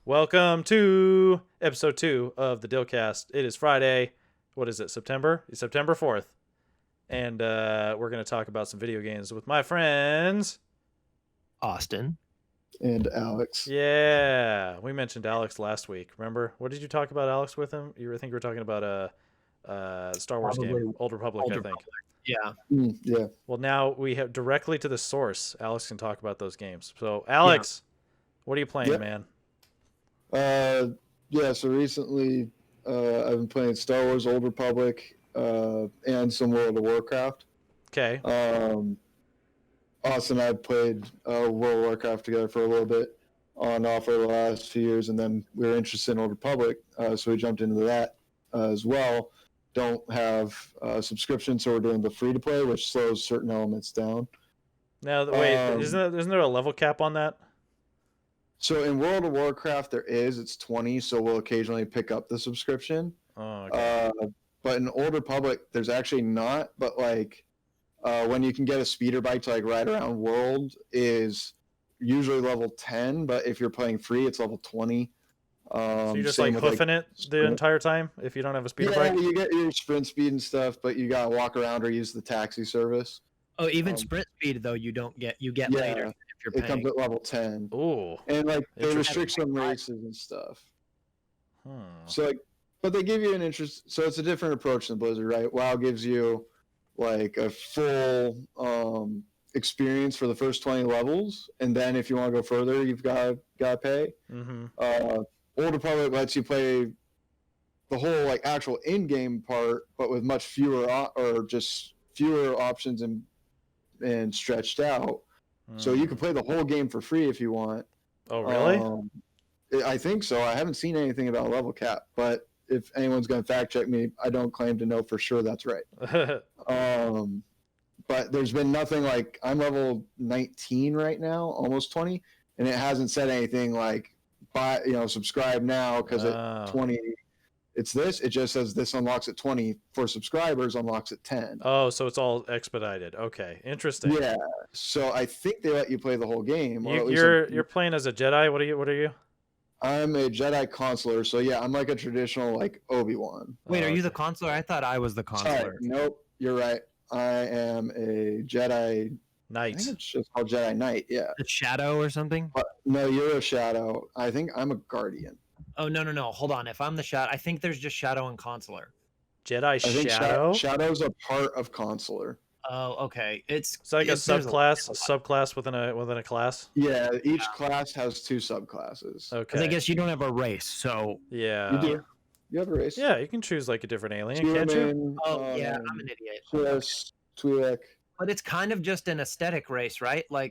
Welcome to episode 2 of the DillCast. It is Friday. What is it? September? It's September 4th. And we're going to talk about some video games with my friends. Austin. And Alex. Yeah. We mentioned Alex last week. Remember? What did you talk about Alex with him? You were talking about a Star Wars game. Old Republic, I think. Republic. Yeah. Yeah. Well, now we have directly to the source. Alex can talk about those games. So, Alex, what are you playing, man? So recently I've been playing Star Wars Old Republic and some World of Warcraft. Okay. Austin and I played World of Warcraft together for a little bit on and off over the last few years, and then we were interested in Old Republic, so we jumped into that as well. Don't have a subscription, so we're doing the free-to-play, which slows certain elements down. Now, wait, isn't there a level cap on that? So in World of Warcraft, it's 20, so we'll occasionally pick up the subscription. Oh, okay. But in Old Republic, there's actually not. But when you can get a speeder bike to ride around World is usually level 10, but if you're playing free, it's level 20. So you're just hoofing it the entire time if you don't have a speeder bike? Yeah, you get your sprint speed and stuff, but you gotta walk around or use the taxi service. Oh, even sprint speed though you get later. It comes at level 10. Ooh. And they restrict some races and stuff. So but they give you an interest. So it's a different approach than Blizzard, right? WoW gives you a full experience for the first 20 levels, and then if you want to go further, you've got to pay. Mm-hmm. Old Republic lets you play the whole actual in-game part, but with much fewer options and stretched out. So you can play the whole game for free if you want. Oh, really? I think so. I haven't seen anything about level cap, but if anyone's going to fact check me, I don't claim to know for sure that's right. But there's been nothing I'm level 19 right now, almost 20, and it hasn't said anything subscribe now because at 20 it's this. It just says this unlocks at 20 for subscribers, unlocks at 10. Oh, so it's all expedited. Okay, interesting. Yeah. So I think they let you play the whole game. You're playing as a Jedi. What are you? I'm a Jedi consular. So yeah, I'm a traditional Obi-Wan. Wait, are you the consular? I thought I was the consular. Sorry, nope, you're right. I am a Jedi Knight. I think it's just called Jedi Knight. Yeah. The Shadow or something? No, you're a Shadow. I think I'm a Guardian. Oh no! Hold on. If I'm the Shadow, I think there's just Shadow and Consular. Jedi Shadow. Shadow's a part of Consular. Oh, okay. It's like a subclass within a class. Yeah, each class has 2 subclasses. Okay. I guess you don't have a race, so yeah. You do. You have a race. Yeah, you can choose a different alien, can't you? Oh yeah, I'm an idiot. Twi'lek. But it's kind of just an aesthetic race, right? Yeah,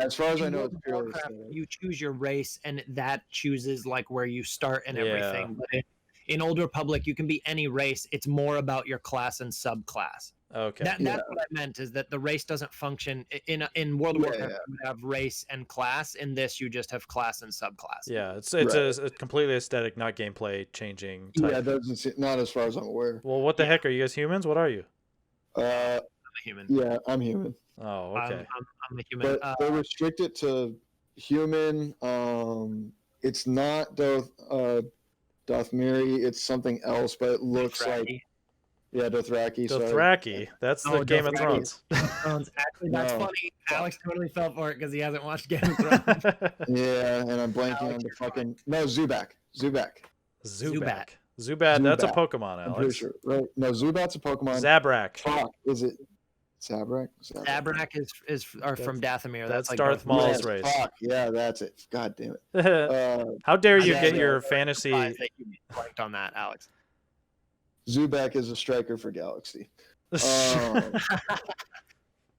as far as I know, it's purely aesthetic. You choose your race, and that chooses where you start and everything. But in Old Republic, you can be any race. It's more about your class and subclass. Okay. That's what I meant, is that the race doesn't function in World of Warcraft. You have race and class. In this, you just have class and subclass. Yeah, it's a completely aesthetic, not gameplay changing type. Yeah, it doesn't. Not as far as I'm aware. Well, what the heck are you guys, humans? What are you? I'm a human. Yeah, I'm human. Oh, okay. I'm a human. But they restrict it to human. It's not Dothmiri. It's something else, but it looks Dothraki. Dothraki. Dothraki. That's the Game of Thrones. Actually, that's funny. Alex totally fell for it because he hasn't watched Game of Thrones. Yeah, and I'm blanking on the fucking Zubat. Zubat. That's a Pokemon, Alex. I'm pretty sure. Right? No, Zubat's a Pokemon. Zabrak. Fuck, is it Zabrak? Zabrak is from Dathomir. That's Darth Maul's race. Fuck, yeah, that's it. God damn it. How dare you get your fantasy... Blanked on that, Alex. Zubat is a striker for Galaxy.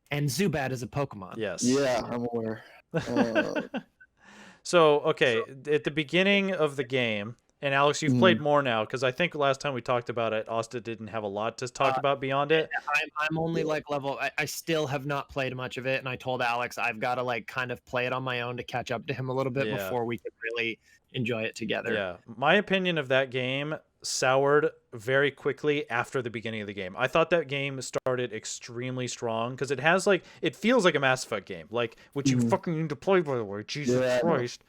And Zubat is a Pokemon. Yes. Yeah, I'm aware. So, okay, at the beginning of the game, and Alex, you've played more now, because I think last time we talked about it, Austin didn't have a lot to talk about beyond it. I'm only level... I still have not played much of it, and I told Alex I've got to kind of play it on my own to catch up to him a little bit before we can really enjoy it together. Yeah. My opinion of that game soured very quickly after the beginning of the game. I thought that game started extremely strong because it has it feels like a Mass Effect game, which you fucking need to play, by the way. Jesus Christ.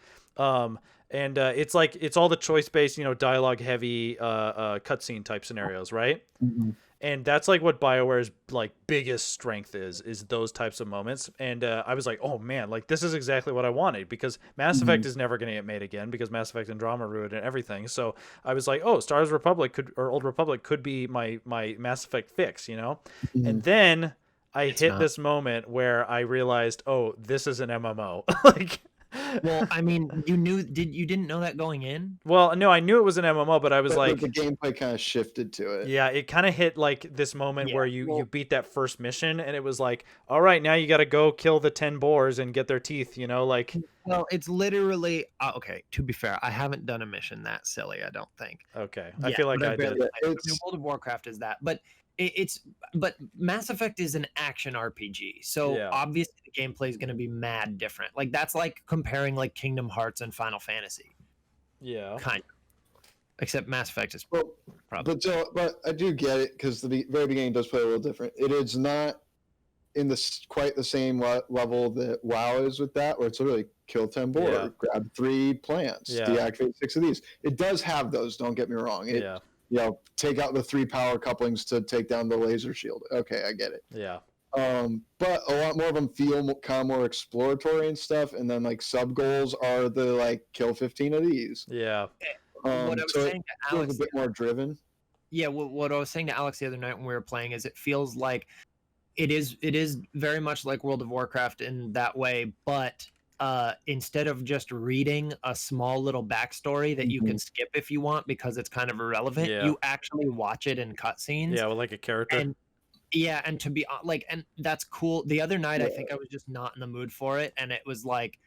And it's like it's all the choice based, dialogue heavy cutscene type scenarios, right? Mm-hmm. And that's like what BioWare's like biggest strength is those types of moments. And I was like, oh man, like this is exactly what I wanted, because Mass Effect is never going to get made again because Mass Effect Andromeda ruined everything. So I was like, oh, Old Republic could be my Mass Effect fix, And then I hit this moment where I realized, oh, this is an MMO. Like, well, I mean, you didn't know that going in? Well, no, I knew it was an MMO, but I was like, the gameplay kind of shifted to it. Yeah, it kind of hit like this moment where you beat that first mission, and it was like, all right, now you got to go kill the 10 boars and get their teeth, like. Well, it's literally okay. To be fair, I haven't done a mission that silly. I don't think. Okay, I feel like I did. World of Warcraft is that, but but Mass Effect is an action RPG, so obviously the gameplay is going to be mad different. Like that's like comparing like Kingdom Hearts and Final Fantasy. Yeah, kind of. Except Mass Effect is probably. But I do get it, because the very beginning does play a little different. It is not in quite the same level that WoW is with that, where it's literally kill 10 boar, grab 3 plants, deactivate 6 of these. It does have those. Don't get me wrong. Take out the 3 power couplings to take down the laser shield. Okay, I get it. Yeah. But a lot more of them feel kind of more exploratory and stuff, and then like sub goals are the like kill 15 of these. Yeah. What I was saying to Alex, a bit more driven. Yeah, what I was saying to Alex the other night when we were playing is it feels like it is very much like World of Warcraft in that way, but instead of just reading a small little backstory that you can skip if you want because it's kind of irrelevant, you actually watch it in cutscenes. Yeah, with like a character. And to be like, and that's cool. The other night, I think I was just not in the mood for it, and it was like,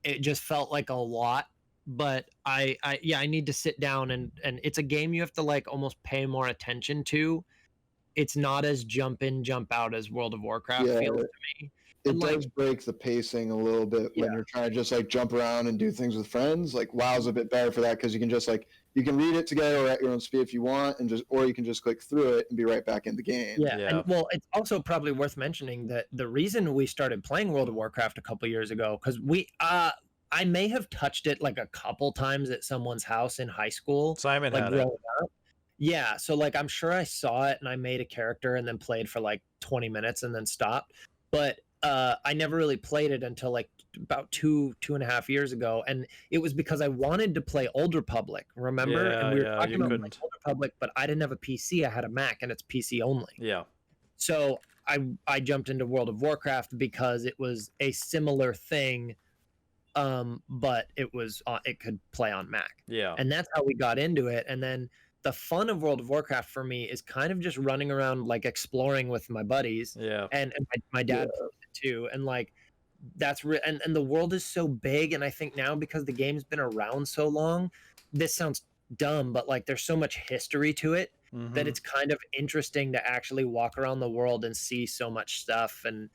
it just felt like a lot. But I need to sit down and it's a game you have to like almost pay more attention to. It's not as jump in, jump out as World of Warcraft feels to me. It does break the pacing a little bit when you're trying to just like jump around and do things with friends. Like WoW's a bit better for that, because you can just like you can read it together or at your own speed if you want, or you can just click through it and be right back in the game. Yeah. And well, it's also probably worth mentioning that the reason we started playing World of Warcraft a couple years ago, because I may have touched it like a couple times at someone's house in high school. Simon like had it. Yeah, so like I'm sure I saw it and I made a character and then played for like 20 minutes and then stopped. But I never really played it until like about 2.5 years ago, and it was because I wanted to play Old Republic. Remember? And we were talking about like Old Republic, but I didn't have a PC. I had a Mac, and it's PC only. Yeah. So I jumped into World of Warcraft because it was a similar thing. But it could play on Mac. Yeah. And that's how we got into it. And then the fun of World of Warcraft for me is kind of just running around like exploring with my buddies. Yeah. And my dad plays it too. And like that's and the world is so big, and I think now because the game's been around so long, this sounds dumb, but like there's so much history to it that it's kind of interesting to actually walk around the world and see so much stuff, and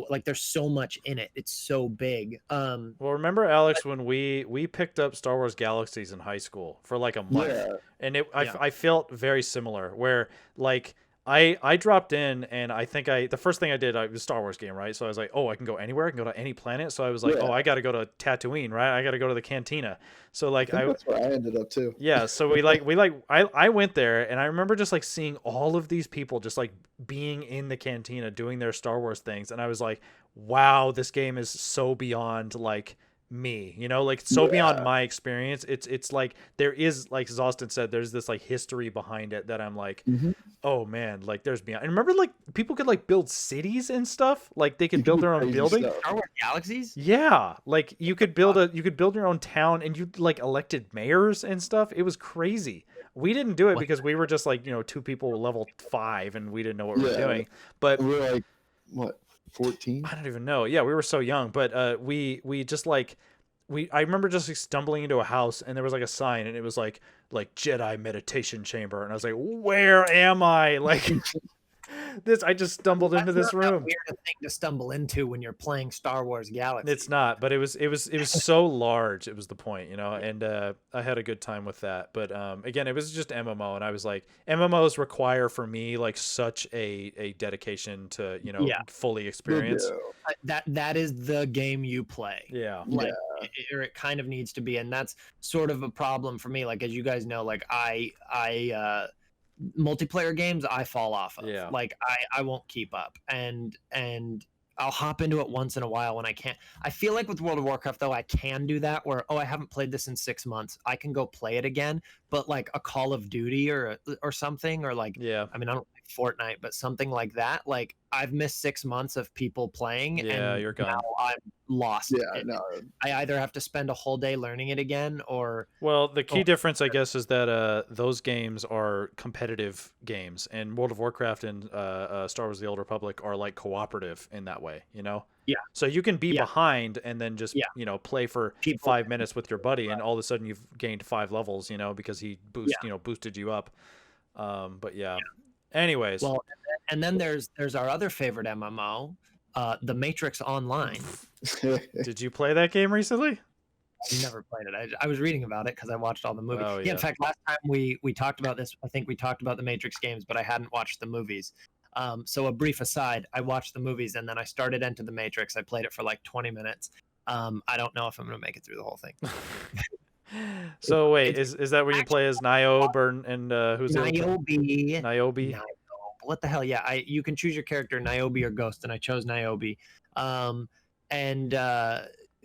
like there's so much in it. It's so big. Well, remember, Alex, when we picked up Star Wars Galaxies in high school for like a month, and I felt very similar, where like I dropped in, and I think the first thing I did, it was a Star Wars game, right? So I was like, oh, I can go anywhere, I can go to any planet. So I was like, oh, I got to go to Tatooine, right? I got to go to the Cantina. So like that's where I ended up too. Yeah, so I went there, and I remember just like seeing all of these people just like being in the Cantina doing their Star Wars things, and I was like, wow, this game is so beyond like me, like so beyond my experience. It's like there is, like as Austin said, there's this like history behind it that I'm like, oh man, like there's beyond. And remember, like people could like build cities and stuff, like they could build their own building. Star Wars Galaxies? Yeah, like you could build your own town, and you like elected mayors and stuff. It was crazy. We didn't do it because we were just like, 2 people level 5, and we didn't know what we were doing. But we were like, what, 14? I don't even know. Yeah, we were so young, but we just like I remember just like stumbling into a house, and there was like a sign, and it was like Jedi meditation chamber, and I was like, where am I? Like I just stumbled into this That's not that room. weird a thing to stumble into when you're playing Star Wars Galaxy. It's not, but it was so large. It was the point, you know, and I had a good time with that. But again, it was just MMO, and I was like, MMOs require for me like such a dedication to, you know, Yeah. fully experience. That is the game you play. Yeah. Like, or it kind of needs to be, and that's sort of a problem for me. Like, as you guys know, like I multiplayer games I fall off of. Yeah. Like I won't keep up, and I'll hop into it once in a while when I can't. I feel like with World of Warcraft though, I can do that where, oh, I haven't played this in 6 months, I can go play it again. But like a Call of Duty or something, or like, Yeah. I mean, I don't play Fortnite, but something like that, like I've missed 6 months of people playing, Yeah, and you're gone. now I'm lost. Yeah, no. I either have to spend a whole day learning it again, or Well, the key difference, I guess, is that those games are competitive games, and World of Warcraft and Star Wars: The Old Republic are like cooperative in that way, you know. Yeah. So you can be Yeah. behind and then just you know, play for People- 5 minutes with your buddy, and all of a sudden you've gained 5 levels, you know, because he boosted you up. But yeah. Anyways. Well, and then there's our other favorite MMO, The Matrix Online. Did you play that game recently? I never played it. I was reading about it because I watched all the movies. Oh, In yeah. fact, last time we talked about this, I think we talked about the Matrix games, but I hadn't watched the movies. So a brief aside, I watched the movies and then I started Into the Matrix. I played it for like 20 minutes. I don't know if I'm going to make it through the whole thing. So wait, is that where you play as Niobe and who's the other Niobe. Niobe? What the hell? Yeah, you can choose your character, Niobe or Ghost, and I chose Niobe.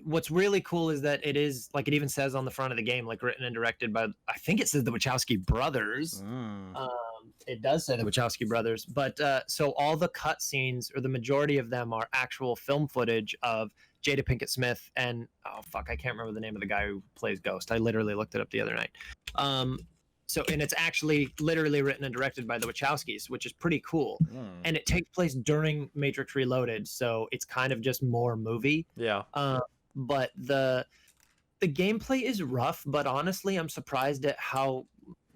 What's really cool is that it is, like, it even says on the front of the game, like, written and directed by, I think it says the Wachowski brothers. It does say the Wachowski brothers, but so all the cutscenes, or the majority of them, are actual film footage of Jada Pinkett Smith and, oh fuck, I can't remember the name of the guy who plays Ghost. I literally looked it up the other night. And it's actually literally written and directed by the Wachowskis, which is pretty cool. And it takes place during Matrix Reloaded, so it's kind of just more movie. Yeah. But the gameplay is rough, but honestly, I'm surprised at how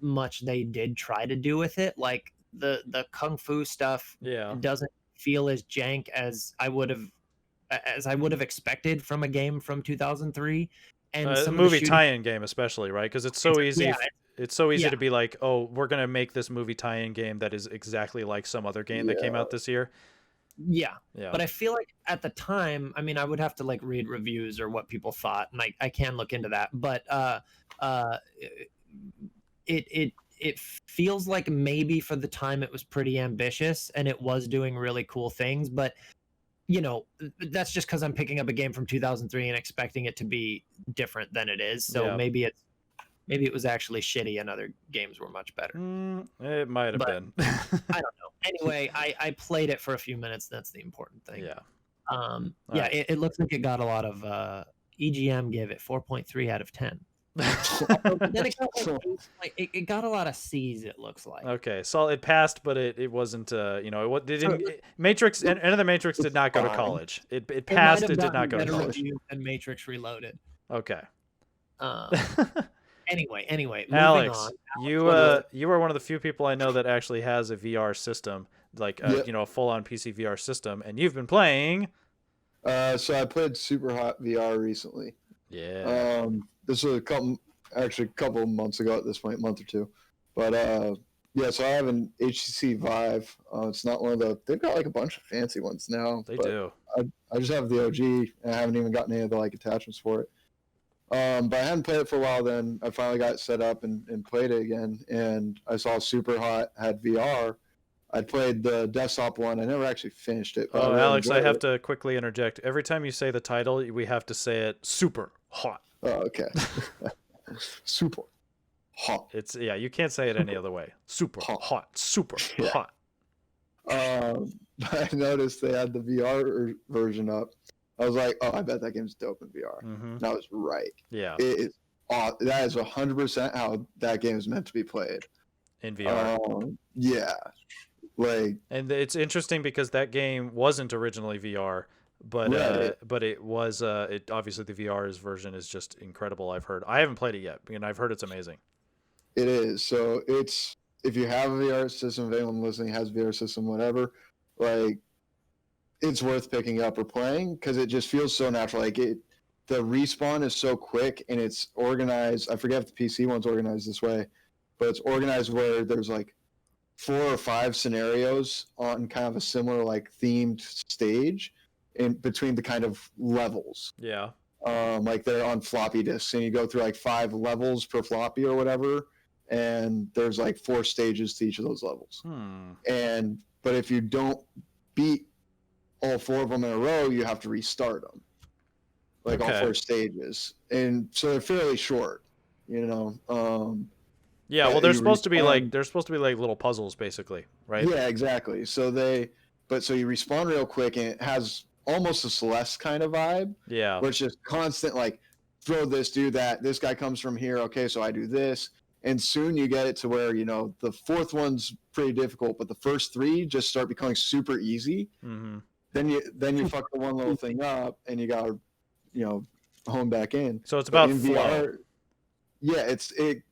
much they did try to do with it. Like the kung fu stuff doesn't feel as jank as I would have expected from a game from 2003. And some movie tie-in game especially, right? Because it's so easy. It's so easy to be like, oh, we're gonna make this movie tie-in game that is exactly like some other game that came out this year. Yeah. But I feel like at the time, I mean, I would have to like read reviews or what people thought, and I can look into that. But it feels like maybe for the time it was pretty ambitious and it was doing really cool things. But you know, that's just because I'm picking up a game from 2003 and expecting it to be different than it is. So maybe it was actually shitty and other games were much better. It might have been. I don't know. Anyway, I played it for a few minutes. That's the important thing. Yeah. It looks like it got a lot of EGM gave it 4.3 out of 10. Then it got a lot of C's, it looks like. Okay, so it passed, but it wasn't. You know, it didn't. Matrix, End of the Matrix did not go to college. It passed. It did not go to college. And Matrix Reloaded. Okay. Anyway, Alex, moving on. you are one of the few people I know that actually has a VR system, like you know, a full-on PC VR system, and you've been playing. So I played Super Hot VR recently. Yeah. This was a couple of months ago at this point, month or two. But yeah, so I have an HTC Vive. It's not one of the. They've got like a bunch of fancy ones now. They do. I just have the OG, and I haven't even gotten any of the like attachments for it. But I hadn't played it for a while. Then I finally got it set up and played it again. And I saw Super Hot had VR. I played the desktop one. I never actually finished it. Oh, really, Alex, I have to quickly interject. Every time you say the title, we have to say it super hot. Oh, okay. Super hot. It's you can't say it any other way. Super hot. Super hot. I noticed they had the VR version up. I was like, oh, I bet that game's dope in VR. And I was right. Yeah. It is. That is 100% how that game is meant to be played. In VR. Yeah. And it's interesting because that game wasn't originally VR, but it was it obviously the VR's version is just incredible. I haven't played it yet, and I've heard it's amazing. It is. So it's if you have a VR system, if anyone listening has a VR system, whatever, like it's worth picking up or playing because it just feels so natural. Like the respawn is so quick and it's organized. I forget if the PC one's organized this way, but it's organized where there's like 4 or 5 scenarios on kind of a similar like themed stage in between the kind of levels. Yeah. Like they're on floppy disks and you go through like 5 levels per floppy or whatever. And there's like 4 stages to each of those levels. But if you don't beat all 4 of them in a row, you have to restart them. Like all 4 stages. And so they're fairly short, you know. Yeah, well, they're supposed to be like little puzzles, basically, right? Yeah, exactly. So you respawn real quick, and it has almost a Celeste kind of vibe. Yeah, where it's just constant, like throw this, do that. This guy comes from here. Okay, so I do this, and soon you get it to where the 4th one's pretty difficult, but the first 3 just start becoming super easy. Mm-hmm. Then you fuck the one little thing up, and you gotta hone back in. So it's about flow. Yeah,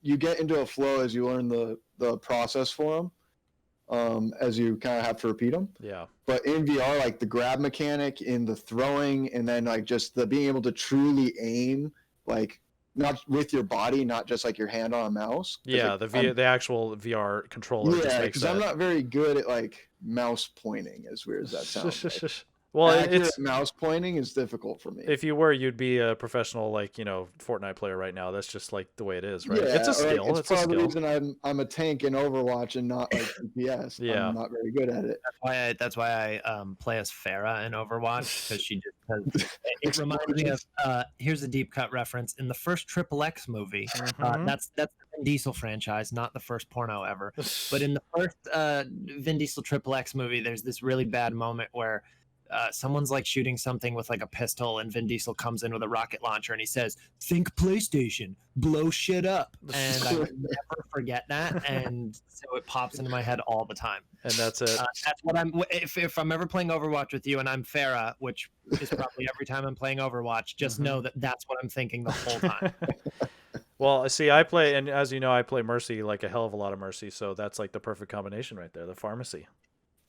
you get into a flow as you learn the process for them, as you kind of have to repeat them. Yeah. But in VR, like the grab mechanic, in the throwing, and then like just the being able to truly aim, like not with your body, not just like your hand on a mouse. Yeah, like, the actual VR controller. Yeah, because I'm not very good at like mouse pointing, as weird as that sounds. Like. Well, it's mouse pointing is difficult for me. If you were, you'd be a professional, like Fortnite player right now. That's just like the way it is, right? Yeah, it's a skill. It's part of the reason I'm a tank in Overwatch and not like DPS. Yeah, I'm not very good at it. That's why I play as Farah in Overwatch, because she just it reminds me of here's a deep cut reference in the first XXX movie. That's the Vin Diesel franchise, not the first porno ever. But in the first Vin Diesel XXX movie, there's this really bad moment where someone's like shooting something with like a pistol, and Vin Diesel comes in with a rocket launcher and he says, "Think PlayStation, blow shit up." And I would never forget that, and so it pops into my head all the time. And that's it. That's what I'm. If I'm ever playing Overwatch with you and I'm Farah, which is probably every time I'm playing Overwatch, just know that that's what I'm thinking the whole time. Well, see, I play, and as you know, I play Mercy, like a hell of a lot of Mercy, so that's like the perfect combination right there, the pharmacy.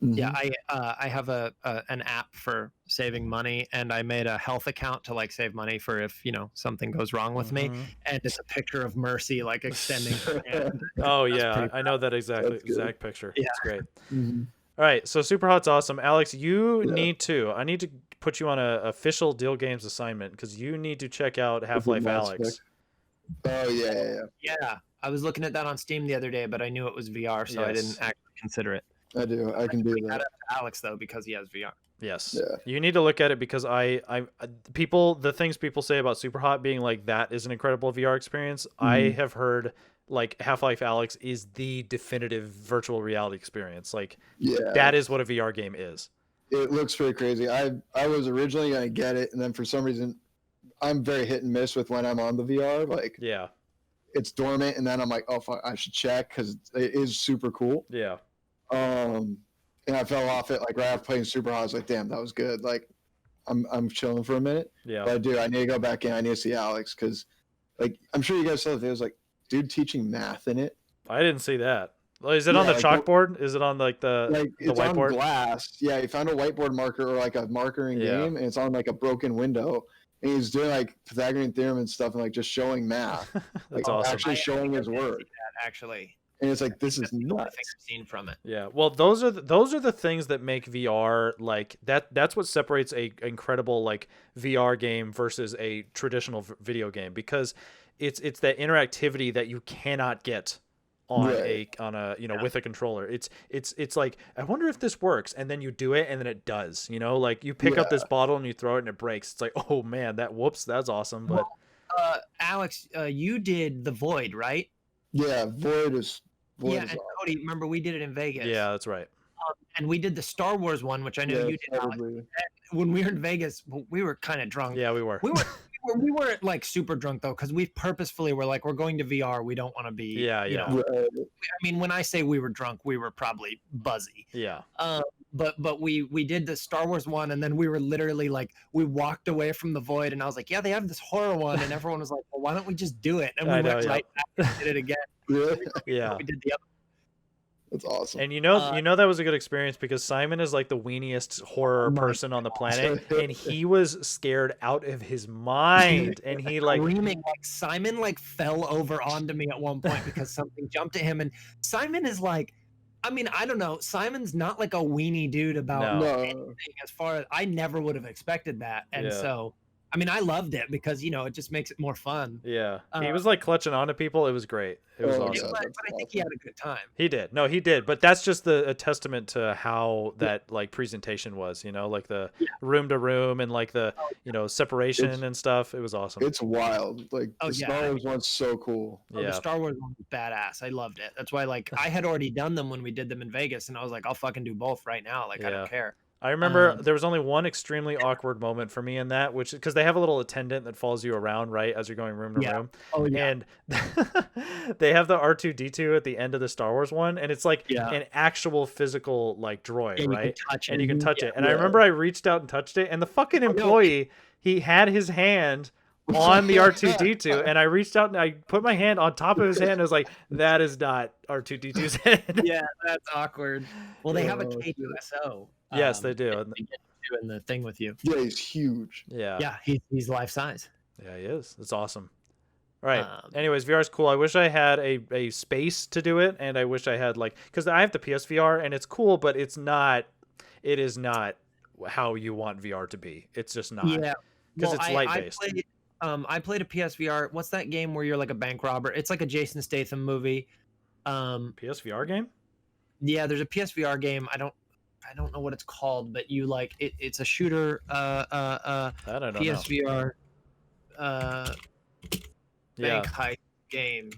Yeah, I have an app for saving money, and I made a health account to like save money for if something goes wrong with me, and it's a picture of Mercy like extending her hand. Oh yeah, I know that exact picture. Yeah. It's great. All right, so Super Hot's awesome. Alex, I need to put you on an official Dill Games assignment because you need to check out Half-Life Alex. Oh yeah. I was looking at that on Steam the other day, but I knew it was VR, so I didn't actually consider it. I can do that. Alex though, because he has VR. Yes. Yeah. You need to look at it because the things people say about Super Hot being like that is an incredible VR experience. I have heard like Half-Life Alex is the definitive virtual reality experience. Like that is what a VR game is. It looks pretty crazy. I was originally going to get it, and then for some reason I'm very hit and miss with when I'm on the VR. Like it's dormant, and then I'm like, oh fuck, I should check because it is super cool. Yeah. And I fell off it like right after playing Super Hot. I was like, damn, that was good. Like I'm chilling for a minute. Yeah. But I need to go back in. I need to see Alex because like I'm sure you guys saw the videos like dude teaching math in it. I didn't see that. Is it on the chalkboard? Is it on like the it's whiteboard? On glass. Yeah, he found a whiteboard marker or like a marker in game, and it's on like a broken window. And he's doing like Pythagorean theorem and stuff, and like just showing math. That's like, awesome. Actually showing his work. Actually. And it's like this is nuts. I've seen from it. Yeah, well, those are the things that make VR like that. That's what separates a incredible like VR game versus a traditional video game because it's that interactivity that you cannot get on a with a controller. It's like I wonder if this works, and then you do it, and then it does. Like you pick up this bottle and you throw it and it breaks. It's like oh man, that's awesome. But Alex, you did the Void, right? Yeah, Void is and awesome. Cody, remember we did it in Vegas. Yeah, that's right. And we did the Star Wars one, which I know you did. Alex. When we were in Vegas, we were kind of drunk. Yeah, we were. We weren't like super drunk though, because we purposefully were like, we're going to VR. We don't want to be. Yeah. I mean, when I say we were drunk, we were probably buzzy. Yeah. But we did the Star Wars one, and then we were literally like, we walked away from the Void, and I was like, yeah, they have this horror one, and everyone was like, well, why don't we just do it? And we went right back and did it again. Yeah. We did the other. That's awesome. And you know that was a good experience because Simon is like the weeniest horror person on the planet, and he was scared out of his mind, and he like screaming. Like Simon like fell over onto me at one point because something jumped at him, and Simon is like, I mean, I don't know. Simon's not like a weenie dude about anything. As far as I never would have expected that, and so. I mean, I loved it because it just makes it more fun. Yeah, he was like clutching onto people. It was great. It was awesome. But I think he had a good time. He did. No, he did. But that's just a testament to how that like presentation was. Like the room to room and like the separation and stuff. It was awesome. It's wild. Like the Star Wars one's so cool. The Star Wars one was badass. I loved it. That's why like I had already done them when we did them in Vegas, and I was like, I'll fucking do both right now. Like I don't care. I remember there was only one extremely awkward moment for me in that, which because they have a little attendant that follows you around, right, as you're going room to room. Oh, yeah. And they have the R2-D2 at the end of the Star Wars one, and it's like an actual physical like droid, right? And you can touch it. And I remember I reached out and touched it, and the fucking employee, he had his hand on the R2-D2, and I reached out and I put my hand on top of his hand. I was like, that is not R2-D2's hand. Yeah, that's awkward. Well, they have a K2SO. Yes, they do. Doing the thing with you. Yeah, he's huge. Yeah, he's life size. Yeah, he is. It's awesome. All right. Anyways, VR is cool. I wish I had a space to do it, and I wish I had because I have the PSVR, and it's cool, but it is not how you want VR to be. It's just not. Yeah, because it's light based. I played a PSVR. What's that game where you're like a bank robber? It's like a Jason Statham movie. PSVR game? Yeah, there's a PSVR game. I don't know what it's called, but you like it's a shooter. I don't know. PSVR. Bank heist game.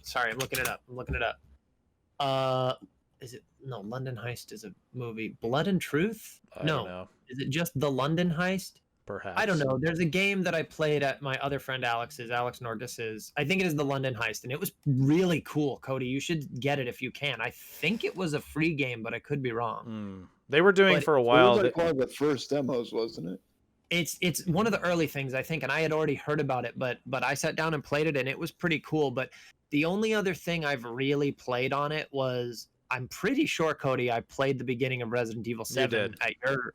Sorry, I'm looking it up. Is it London Heist is a movie. Blood and Truth? I don't know. Is it just the London Heist? Perhaps. I don't know. There's a game that I played at my other friend Alex Norgus's. I think it is the London Heist, and it was really cool. Cody, you should get it if you can. I think it was a free game, but I could be wrong. They were doing for a while. It was like one of the first demos, wasn't it? It's one of the early things, I think, and I had already heard about it, but I sat down and played it, and it was pretty cool. But the only other thing I've really played on it was, I'm pretty sure, Cody, I played the beginning of Resident Evil 7 at your,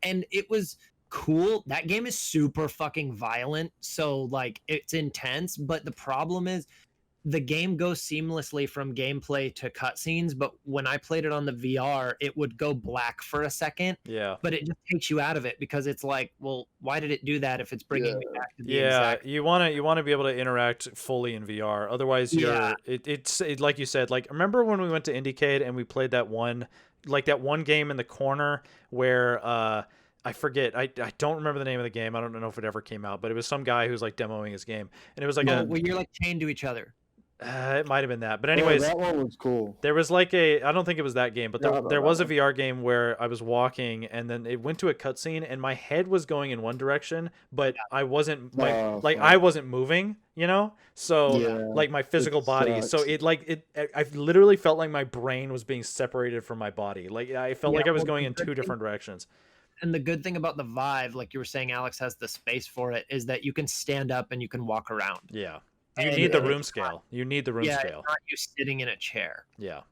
and it was cool. That game is super fucking violent, so like it's intense, but the problem is the game goes seamlessly from gameplay to cutscenes, but when I played it on the VR, it would go black for a second. Yeah. But it just takes you out of it because it's like, well, why did it do that if it's bringing me back to the exact... you want to be able to interact fully in VR. Otherwise, it's like you said, like remember when we went to Indiecade and we played that one game in the corner where I forget. I don't remember the name of the game. I don't know if it ever came out, but it was some guy who was like demoing his game, and it was like where you're like chained to each other. It might have been that, but anyways, that one was cool. There was like I don't think it was that game, but there was a VR game where I was walking, and then it went to a cutscene, and my head was going in one direction, but I wasn't I wasn't moving, So like my physical body, so I literally felt like my brain was being separated from my body. Like I felt like I was going in two different directions. And the good thing about the Vive, like you were saying, Alex has the space for it, is that you can stand up and you can walk around. Yeah. You need the room scale. You need the room scale. It's not you sitting in a chair. Yeah.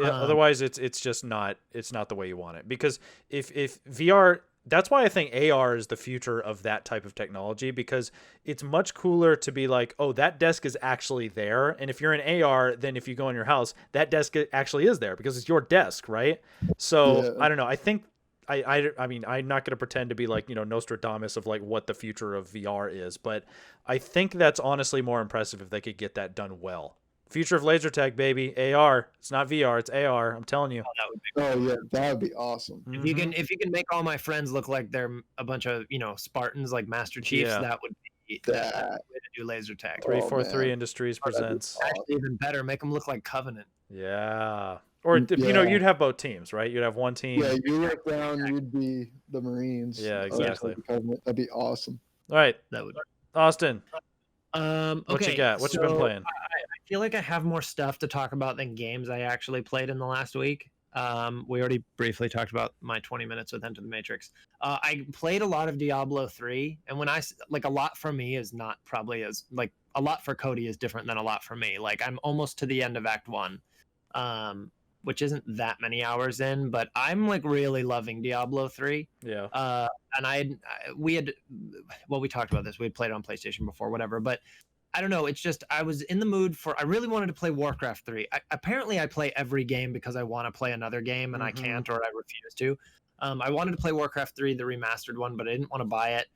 Otherwise it's just not the way you want it. Because if VR, that's why I think AR is the future of that type of technology, because it's much cooler to be like, oh, that desk is actually there. And if you're in AR, then if you go in your house, that desk actually is there because it's your desk, right? So I don't know. I think I mean, I'm not going to pretend to be like, Nostradamus of like what the future of VR is, but I think that's honestly more impressive if they could get that done well. Future of laser tag, baby. AR. It's not VR, it's AR. I'm telling you. That would be awesome. If you can make all my friends look like they're a bunch of, Spartans, like Master Chiefs, that would be the way to do laser tag. 343 Industries presents. Actually, even better, make them look like Covenant. Yeah. Or, you'd have both teams, right? You'd have one team. Yeah, you look down, you'd be the Marines. Yeah, exactly. That'd be awesome. All right. That would. Austin. Okay. What you got? What you been playing? I feel like I have more stuff to talk about than games I actually played in the last week. We already briefly talked about my 20 minutes with Enter the Matrix. I played a lot of Diablo 3, and when I like, a lot for me is not probably as like a lot for Cody is different than a lot for me. Like I'm almost to the end of Act 1. which isn't that many hours in, but I'm like really loving Diablo 3. Yeah. And we talked about this. We had played it on PlayStation before, whatever. But I don't know. It's just I was in the mood for. I really wanted to play Warcraft 3. Apparently, I play every game because I want to play another game and I can't, or I refuse to. I wanted to play Warcraft 3, the remastered one, but I didn't want to buy it.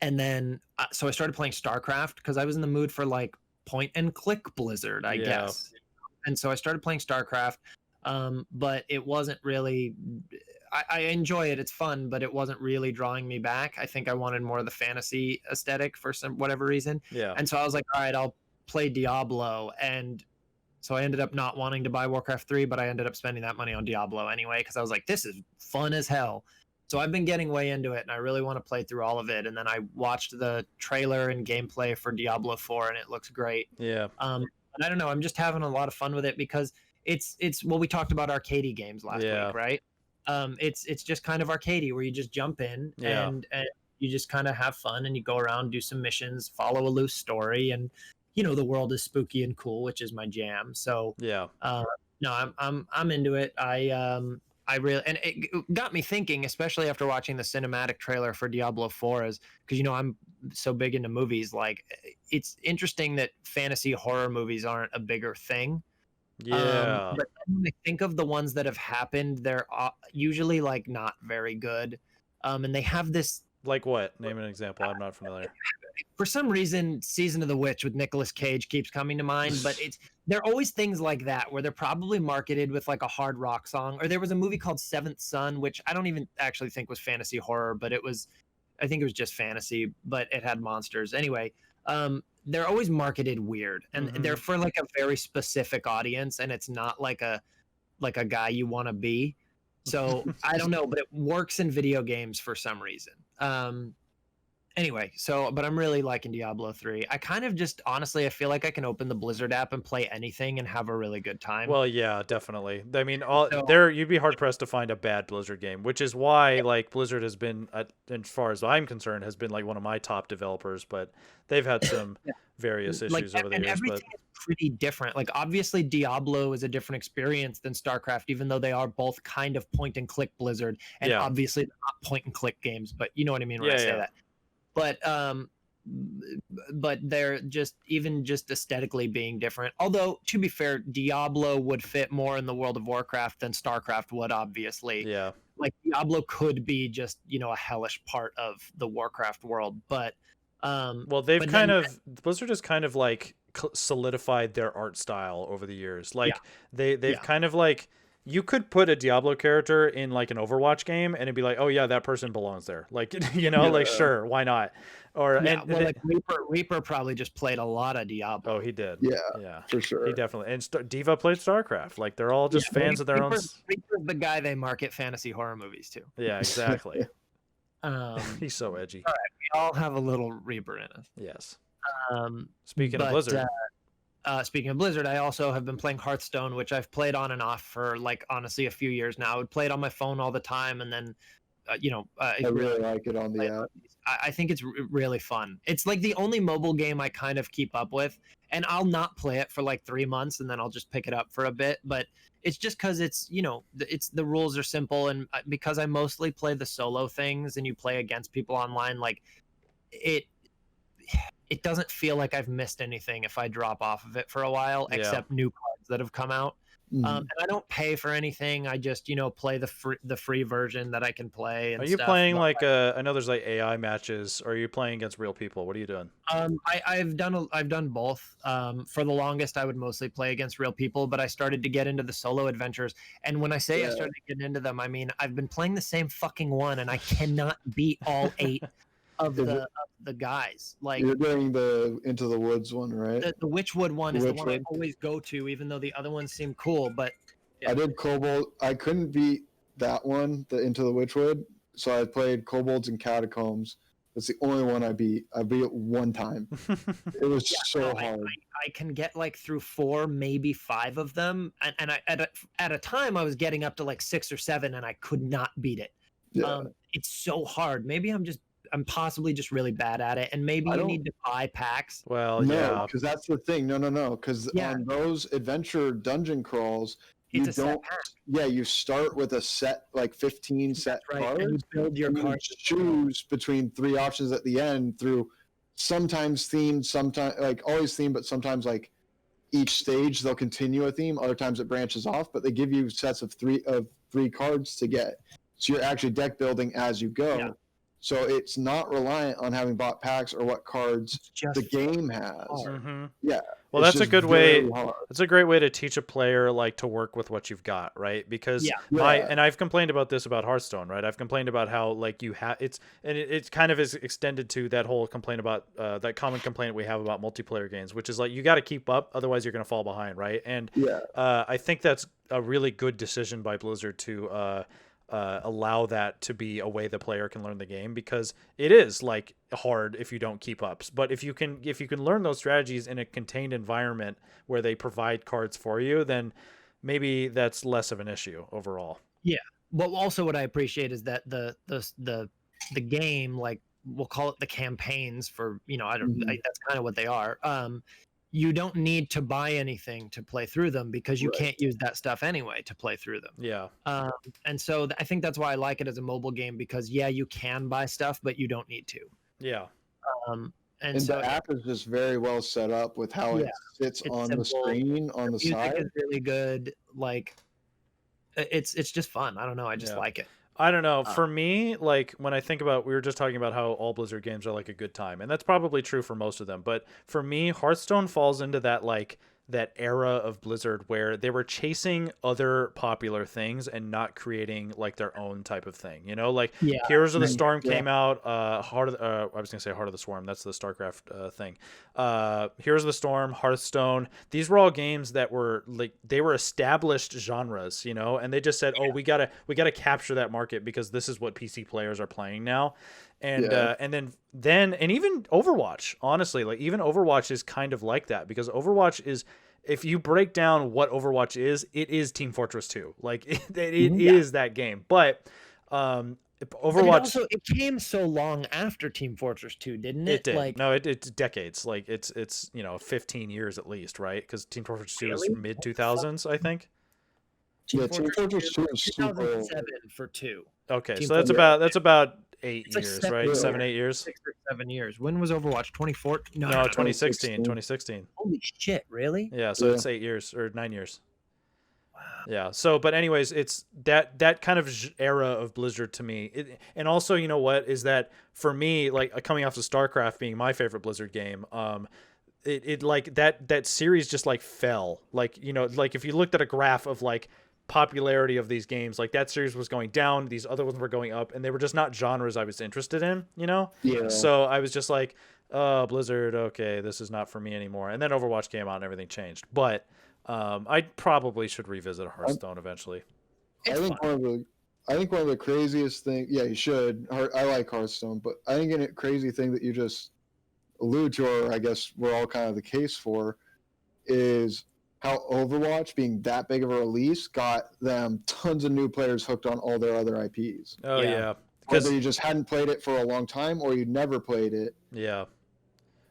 And then so I started playing StarCraft because I was in the mood for like point and click Blizzard, I guess. And so I started playing StarCraft, but it wasn't really. I enjoy it; it's fun, but it wasn't really drawing me back. I think I wanted more of the fantasy aesthetic for whatever reason. Yeah. And so I was like, all right, I'll play Diablo, and so I ended up not wanting to buy Warcraft 3, but I ended up spending that money on Diablo anyway because I was like, this is fun as hell. So I've been getting way into it, and I really want to play through all of it. And then I watched the trailer and gameplay for Diablo 4, and it looks great. Yeah. And I don't know, I'm just having a lot of fun with it because it's well, we talked about arcadey games last week, right? It's just kind of arcadey where you just jump in and you just kind of have fun and you go around, do some missions, follow a loose story, and the world is spooky and cool, which is my jam. So no, I'm into it. I really, and it got me thinking, especially after watching the cinematic trailer for Diablo 4, is because I'm so big into movies. Like, it's interesting that fantasy horror movies aren't a bigger thing. Yeah. But when I think of the ones that have happened, they're usually like not very good. And they have this. Like what? Name an example. I'm not familiar. For some reason, Season of the Witch with Nicolas Cage keeps coming to mind, but they're always things like that where they're probably marketed with like a hard rock song. Or there was a movie called Seventh Son, which I don't even actually think was fantasy horror, but I think it was just fantasy, but it had monsters. Anyway, they're always marketed weird, and they're for like a very specific audience, and it's not like a guy you want to be. So I don't know, but it works in video games for some reason. Anyway, but I'm really liking Diablo 3. I kind of just, honestly, I feel like I can open the Blizzard app and play anything and have a really good time. Well, yeah, definitely. I mean, you'd be hard pressed to find a bad Blizzard game, which is why like Blizzard has been, as far as I'm concerned, has been like one of my top developers, but they've had some various issues over the years. Everything is pretty different. Like, obviously, Diablo is a different experience than StarCraft, even though they are both kind of point and click Blizzard, and obviously they're not point and click games. But you know what I mean when I say that. But they're just aesthetically being different. Although, to be fair, Diablo would fit more in the World of Warcraft than StarCraft would, obviously. Yeah. Like, Diablo could be just, a hellish part of the Warcraft world. But well, Blizzard has kind of like solidified their art style over the years. Like they've kind of like, you could put a Diablo character in like an Overwatch game and it'd be like, oh yeah, that person belongs there. Like, like, sure, why not? Or like Reaper probably just played a lot of Diablo. Oh, he did. Yeah, for sure. He definitely. And Diva played StarCraft. Like, they're all just fans of their own. Reaper's the guy they market fantasy horror movies to. Yeah, exactly. He's so edgy. All right, we all have a little Reaper in us. Yes. Speaking of Blizzard. Speaking of Blizzard, I also have been playing Hearthstone, which I've played on and off for, like, honestly, a few years now. I would play it on my phone all the time, and then, I really like it on the app. I think it's really fun. It's like the only mobile game I kind of keep up with, and I'll not play it for like 3 months, and then I'll just pick it up for a bit. But it's just because it's the rules are simple, and because I mostly play the solo things, and you play against people online, like it doesn't feel like I've missed anything if I drop off of it for a while, except new cards that have come out. And I don't pay for anything. I just, play the free version that I can play. And are you playing like I know there's like AI matches? Or are you playing against real people? What are you doing? I've done both. For the longest, I would mostly play against real people, but I started to get into the solo adventures. And when I say I started to get into them, I mean I've been playing the same fucking one, and I cannot beat all 8 of the guys. Like, you're doing the Into the Woods one, right? The Witchwood one is the one I always go to, even though the other ones seem cool. But I did Kobold. I couldn't beat that one, the Into the Witchwood. So I played Kobolds and Catacombs. That's the only one I beat. I beat it one time. It was so hard. I can get like through 4, maybe 5 of them, and I at a time I was getting up to like 6 or 7, and I could not beat it. Yeah. It's so hard. Maybe I'm just I'm possibly just really bad at it, and maybe you need to buy packs. Well, No, yeah. because that's the thing. No. Because Yeah. on those adventure dungeon crawls, you It's a set don't. pack. Yeah, you start with a set, like 15 set Right, cards. and you build your and you cards. choose between 3 options at the end through sometimes themed, sometimes like always themed, but sometimes like each stage they'll continue a theme. Other times it branches off, but they give you sets of three cards to get. So you're actually deck building as you go. Yeah. So it's not reliant on having bought packs or what cards the game has. Mm-hmm. Yeah. Well, that's a good way. That's a great way to teach a player like to work with what you've got, right? Because and I've complained about this about Hearthstone, right? I've complained about how like you have it kind of is extended to that whole complaint about that common complaint we have about multiplayer games, which is like you got to keep up, otherwise you're going to fall behind, right? And I think that's a really good decision by Blizzard to allow that to be a way the player can learn the game, because it is like hard if you don't keep up. But if you can learn those strategies in a contained environment where they provide cards for you, then maybe that's less of an issue overall. Yeah. Well, also what I appreciate is that the game, like we'll call it the campaigns for, that's kind of what they are. You don't need to buy anything to play through them, because you can't use that stuff anyway to play through them. Yeah. And so I think that's why I like it as a mobile game, because you can buy stuff, but you don't need to. Yeah. And so the app is just very well set up with how it sits on simple. The screen on the side. Music is really good. Like it's just fun. I don't know. I just like it. I don't know. For me, like when I think about, we were just talking about how all Blizzard games are like a good time, and that's probably true for most of them. But for me, Hearthstone falls into that like that era of Blizzard where they were chasing other popular things and not creating like their own type of thing. You know, like Heroes of the Storm came out. I was gonna say Heart of the Swarm. That's the StarCraft thing. Heroes of the Storm, Hearthstone. These were all games that were like they were established genres, you know, and they just said, "Oh, we gotta capture that market because this is what PC players are playing now." And and then even Overwatch, honestly, like even Overwatch is kind of like that, because Overwatch is, if you break down what Overwatch is, it is Team Fortress 2. Like it is that game. But Overwatch, it came so long after Team Fortress 2, didn't it? It did. Like, no, it's decades. Like it's 15 years at least, right? Because Team Fortress 2 is mid 2000s, I think. Team Fortress 2 is 2007 for 2. Okay, so that's about 8 years, like right? 7, 8 years. 6 or 7 years. When was Overwatch? 2014? No, 2016. 2016. Holy shit! Really? Yeah. So it's 8 years or 9 years. Wow. Yeah. So, but anyways, it's that kind of era of Blizzard to me. And also, you know what is that for me? Like coming off of StarCraft being my favorite Blizzard game. It like that series just like fell. Like, you know, like if you looked at a graph of like popularity of these games, like that series was going down, these other ones were going up, and they were just not genres I was interested in, you know? So I was just like, oh, Blizzard, okay, this is not for me anymore. And then Overwatch came out and everything changed. But I probably should revisit Hearthstone eventually. I think one of the craziest things, you should. I like Hearthstone, but I think a crazy thing that you just allude to, or I guess we're all kind of the case for, is how Overwatch, being that big of a release, got them tons of new players hooked on all their other IPs. Oh, yeah. Whether you just hadn't played it for a long time or you never played it. Yeah.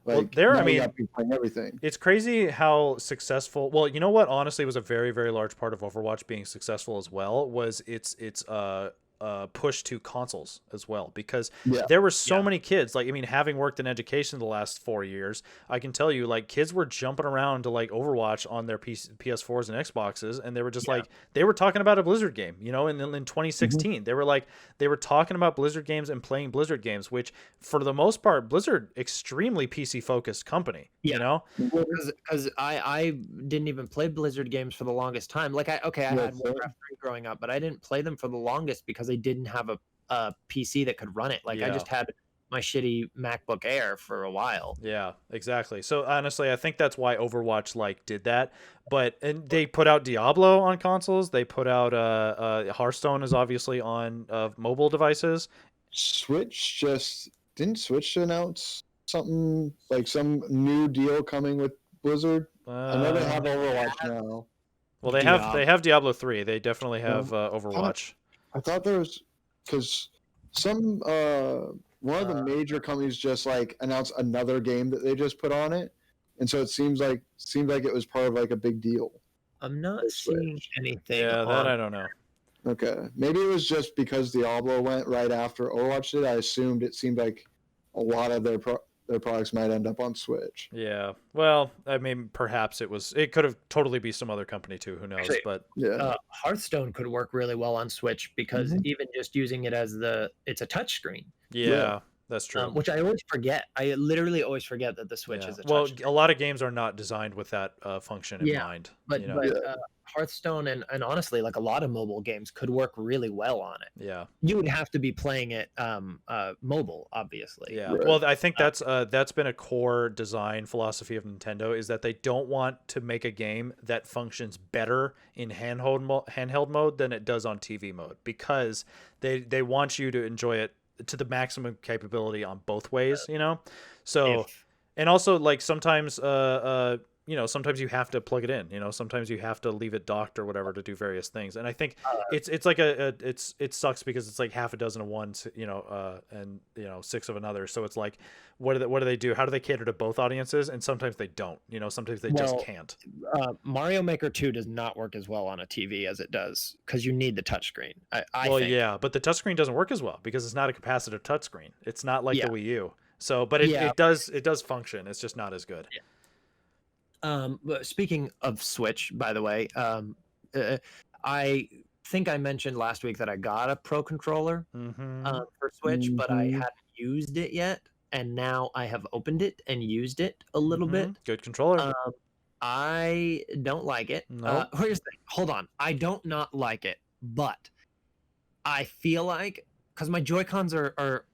Like, playing everything. It's crazy how successful. Well, you know what? Honestly, was a very, very large part of Overwatch being successful as well. Was its push to consoles as well, because there were so many kids. Like, I mean, having worked in education the last 4 years, I can tell you, like, kids were jumping around to like Overwatch on their PS4s and Xboxes, and they were just like, they were talking about a Blizzard game, you know. And in 2016, they were talking about Blizzard games and playing Blizzard games, which for the most part, Blizzard extremely PC focused company, you know. Because I didn't even play Blizzard games for the longest time. Like I had Warcraft 3 growing up, but I didn't play them for the longest because I didn't have a PC that could run it. Like I just had my shitty MacBook Air for a while. Yeah, exactly. So honestly, I think that's why Overwatch like did that. And they put out Diablo on consoles. They put out Hearthstone is obviously on mobile devices. Switch didn't Switch announce something like some new deal coming with Blizzard? I know they have Overwatch now. Well, they have Diablo 3. They definitely have Overwatch. I thought there was, because some one of the major companies just like announced another game that they just put on it, and so it seemed like it was part of like a big deal. I'm not seeing anything. Yeah, that I don't know. Okay, maybe it was just because Diablo went right after Overwatch did. I assumed it seemed like a lot of their products might end up on Switch. Yeah. Well, I mean, perhaps it could have totally be some other company too. Who knows? Actually, but Yeah, Hearthstone could work really well on Switch because even just using it as it's a touchscreen. yeah, that's true. Which I always forget. I literally always forget that the Switch is a touchscreen. A lot of games are not designed with that function in mind. But Hearthstone and honestly, like a lot of mobile games could work really well on it. Yeah. You would have to be playing it mobile, obviously. Yeah. Right. Well, I think that's been a core design philosophy of Nintendo is that they don't want to make a game that functions better in handheld mode than it does on TV mode because they want you to enjoy it to the maximum capability on both ways, you know? So and also like sometimes sometimes you have to plug it in, sometimes you have to leave it docked or whatever to do various things. And I think it's like it sucks because it's like half a dozen of one, and 6 of another. So it's like, what do they do? How do they cater to both audiences? And sometimes they don't, sometimes they just can't. Mario Maker 2 does not work as well on a TV as it does because you need the touchscreen. I think. Yeah, but the touchscreen doesn't work as well because it's not a capacitive touchscreen. It's not like the Wii U. So, but it does function. It's just not as good. Yeah. But speaking of Switch, by the way, I think I mentioned last week that I got a Pro controller for Switch, but I hadn't used it yet, and now I have opened it and used it a little bit. Good controller. I don't like it. Nope. Here's the thing. Hold on. I don't not like it, but I feel like because my Joy-Cons are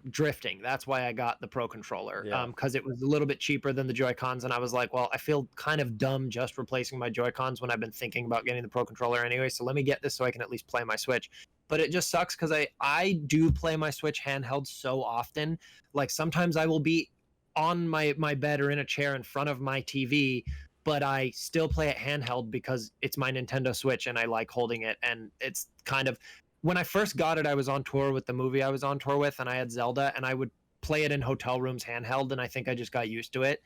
drifting. That's why I got the Pro controller. Because it was a little bit cheaper than the Joy-Cons, and I was like, well, I feel kind of dumb just replacing my Joy-Cons when I've been thinking about getting the Pro controller anyway. So let me get this so I can at least play my Switch. But it just sucks because I do play my Switch handheld so often. Like sometimes I will be on my bed or in a chair in front of my TV, but I still play it handheld because it's my Nintendo Switch and I like holding it. And it's kind of, when I first got it, I was on tour with the movie I was on tour with, and I had Zelda, and I would play it in hotel rooms handheld, and I think I just got used to it.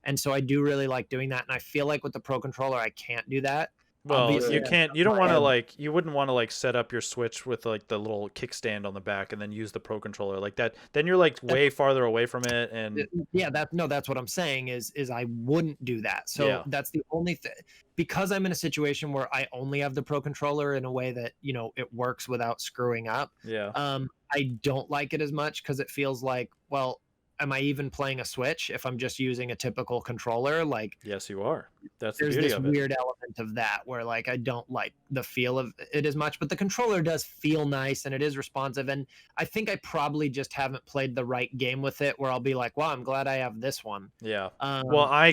And so I do really like doing that, and I feel like with the Pro controller, I can't do that. Well, you can't. You don't want to you wouldn't want to set up your Switch with like the little kickstand on the back and then use the Pro controller like that. Then you're like way farther away from it. And that's what I'm saying is I wouldn't do that. So that's the only thing, because I'm in a situation where I only have the Pro controller in a way that it works without screwing up. I don't like it as much because it feels like, well, am I even playing a Switch if I'm just using a typical controller? Like, yes, you are. That's the there's beauty this of it. weird element of that where like I don't like the feel of it as much, but the controller does feel nice and it is responsive. And I think I probably just haven't played the right game with it where I'll be like, well, I'm glad I have this one. Yeah. Well,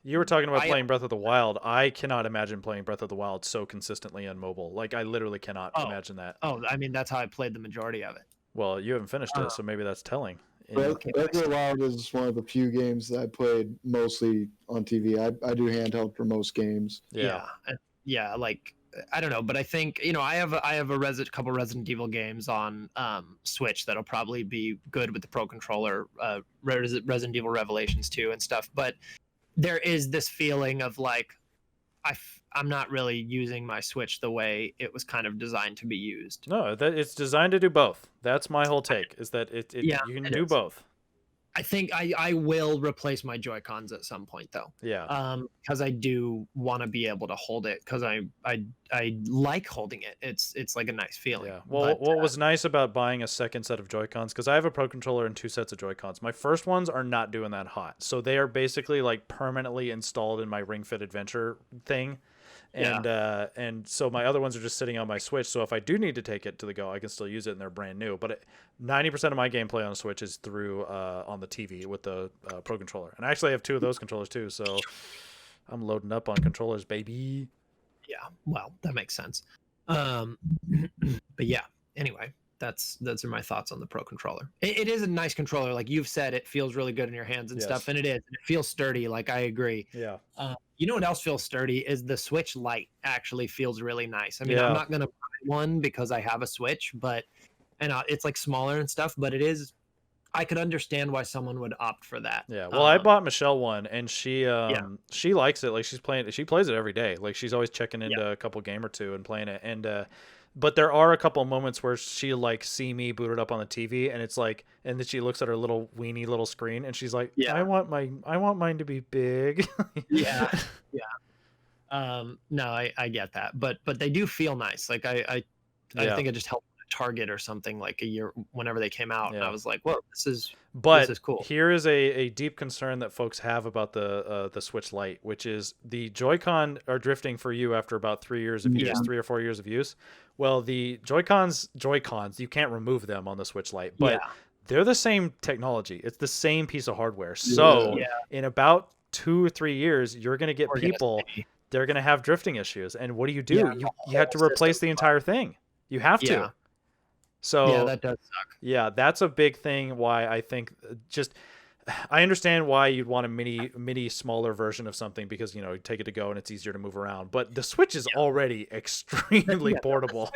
you were talking about playing Breath of the Wild. I cannot imagine playing Breath of the Wild so consistently on mobile. Like I literally cannot imagine that. Oh, I mean, that's how I played the majority of it. Well, you haven't finished it, so maybe that's telling. Breath of the Wild is one of the few games that I played mostly on TV. I do handheld for most games. Yeah. Like I don't know, but I think I have a couple Resident Evil games on Switch that'll probably be good with the Pro controller. Resident Evil Revelations 2 and stuff. But there is this feeling of like I'm not really using my Switch the way it was kind of designed to be used. No, that it's designed to do both. That's my whole take, is that you can do both. I think I will replace my Joy-Cons at some point though. Yeah. Because I do want to be able to hold it because I like holding it. It's like a nice feeling. Yeah. Well, what was nice about buying a second set of Joy-Cons, because I have a Pro controller and 2 sets of Joy-Cons. My first ones are not doing that hot, so they are basically like permanently installed in my Ring Fit Adventure thing. And so my other ones are just sitting on my Switch. So if I do need to take it to the go, I can still use it, and they're brand new. But 90% of my gameplay on Switch is through on the TV with the Pro controller. And I actually have 2 of those controllers too. So I'm loading up on controllers, baby. Yeah, well, that makes sense. But yeah, anyway, those are my thoughts on the Pro controller. It is a nice controller, like you've said. It feels really good in your hands and stuff, and it is. It feels sturdy. Like I agree. Yeah. You know what else feels sturdy is the Switch Lite. Actually, feels really nice. I mean, I'm not gonna buy one because I have a Switch, but it's like smaller and stuff. But it is I could understand why someone would opt for that. Yeah. Well, I bought Michelle one, and she Yeah. she likes it. Like she plays it every day. Like she's always checking into Yeah. a couple game or two and playing it. And but there are a couple moments where she like see me boot it up on the TV, and it's like, and then she looks at her little weenie little screen, and she's like, Yeah. I want mine to be big. Yeah. No, I get that, but they do feel nice. Like I think it just helped Target or something like a year whenever they came out, and I was like, whoa, this is cool. Here is a deep concern that folks have about the Switch Lite, which is the Joy-Con are drifting for you after about 3 years of use, 3 or 4 years of use. Well, the Joy-Cons, you can't remove them on the Switch Lite, but they're the same technology. It's the same piece of hardware. So in about 2 or 3 years, you're going to get people, they're going to have drifting issues. And what do? You have to replace the entire thing. You have to. Yeah. So that does suck. Yeah, that's a big thing. Why I think I understand why you'd want a mini smaller version of something, because you take it to go and it's easier to move around. But the Switch is already extremely portable.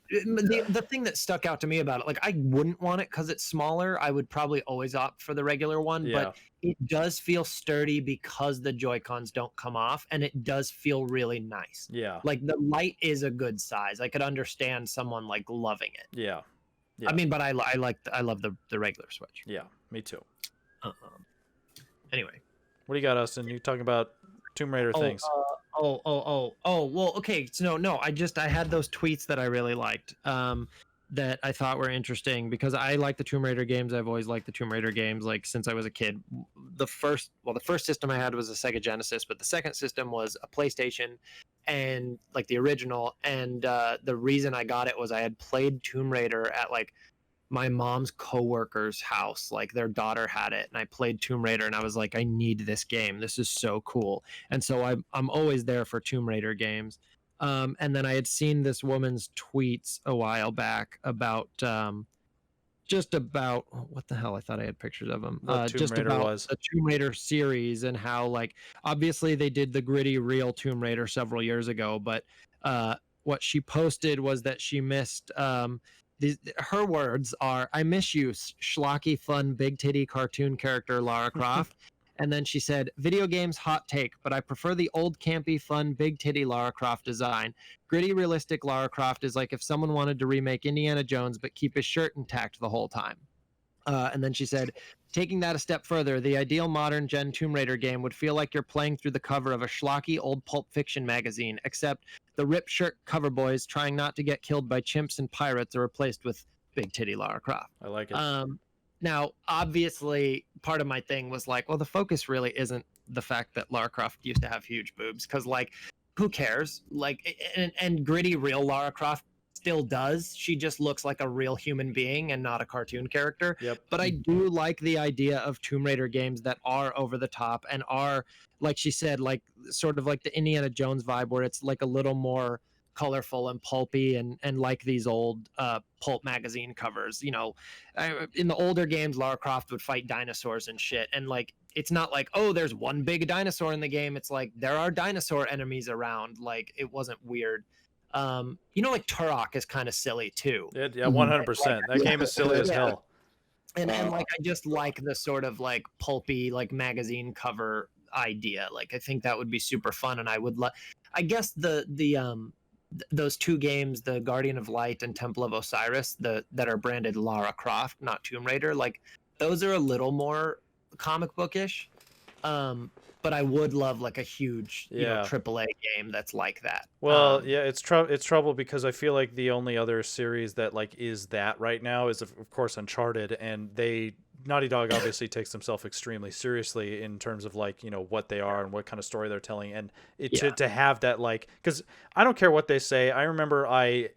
The thing that stuck out to me about it, like I wouldn't want it because it's smaller. I would probably always opt for the regular one, but it does feel sturdy because the Joy-Cons don't come off, and it does feel really nice. Yeah, like the Lite is a good size. I could understand someone like loving it. Yeah. I mean, but I love the regular Switch. Yeah, me too. Anyway, what do you got, Austin? You talking about Tomb Raider things? Well, okay. So no, I had those tweets that I really liked, that I thought were interesting, because I like the Tomb Raider games. I've always liked the Tomb Raider games, like since I was a kid. The first system I had was a Sega Genesis, but the second system was a PlayStation, and like the original. And the reason I got it was I had played Tomb Raider at like my mom's coworker's house. Like their daughter had it, and I played Tomb Raider, and I was like, I need this game. This is so cool. And so I'm always there for Tomb Raider games. And then I had seen this woman's tweets a while back about just about what the hell, I thought I had pictures of them. Just about the Tomb Raider series, and how like obviously they did the gritty real Tomb Raider several years ago, but what she posted was that she missed her words are, I miss you, schlocky, fun, big titty cartoon character Lara Croft. And then she said, video games hot take, but I prefer the old campy, fun, big titty Lara Croft design. Gritty, realistic Lara Croft is like if someone wanted to remake Indiana Jones, but keep his shirt intact the whole time. And then she said, taking that a step further, the ideal modern gen Tomb Raider game would feel like you're playing through the cover of a schlocky old Pulp Fiction magazine, except the ripped shirt cover boys trying not to get killed by chimps and pirates are replaced with big titty Lara Croft. I like it. Now, obviously, part of my thing was like, well, the focus really isn't the fact that Lara Croft used to have huge boobs, because, like, who cares? Like, and gritty, real Lara Croft still does. She just looks like a real human being and not a cartoon character. Yep. But I do like the idea of Tomb Raider games that are over the top and are, like she said, like sort of like the Indiana Jones vibe, where it's like a little more colorful and pulpy, and like these old pulp magazine covers. In the older games, Lara Croft would fight dinosaurs and shit, and like it's not like, oh, there's one big dinosaur in the game. It's like there are dinosaur enemies around. Like it wasn't weird. Like Turok is kind of silly too. Yeah, 100%. That game is silly as hell. And like I just like the sort of like pulpy like magazine cover idea. Like I think that would be super fun, and I would I guess those two games, the Guardian of Light and Temple of Osiris, that are branded Lara Croft, not Tomb Raider, like those are a little more comic bookish. But I would love like a huge, AAA game that's like that. Well, it's trouble, because I feel like the only other series that like is that right now is of course Uncharted, and Naughty Dog obviously takes themselves extremely seriously in terms of like, what they are and what kind of story they're telling. And to have that, like, because I don't care what they say. I remember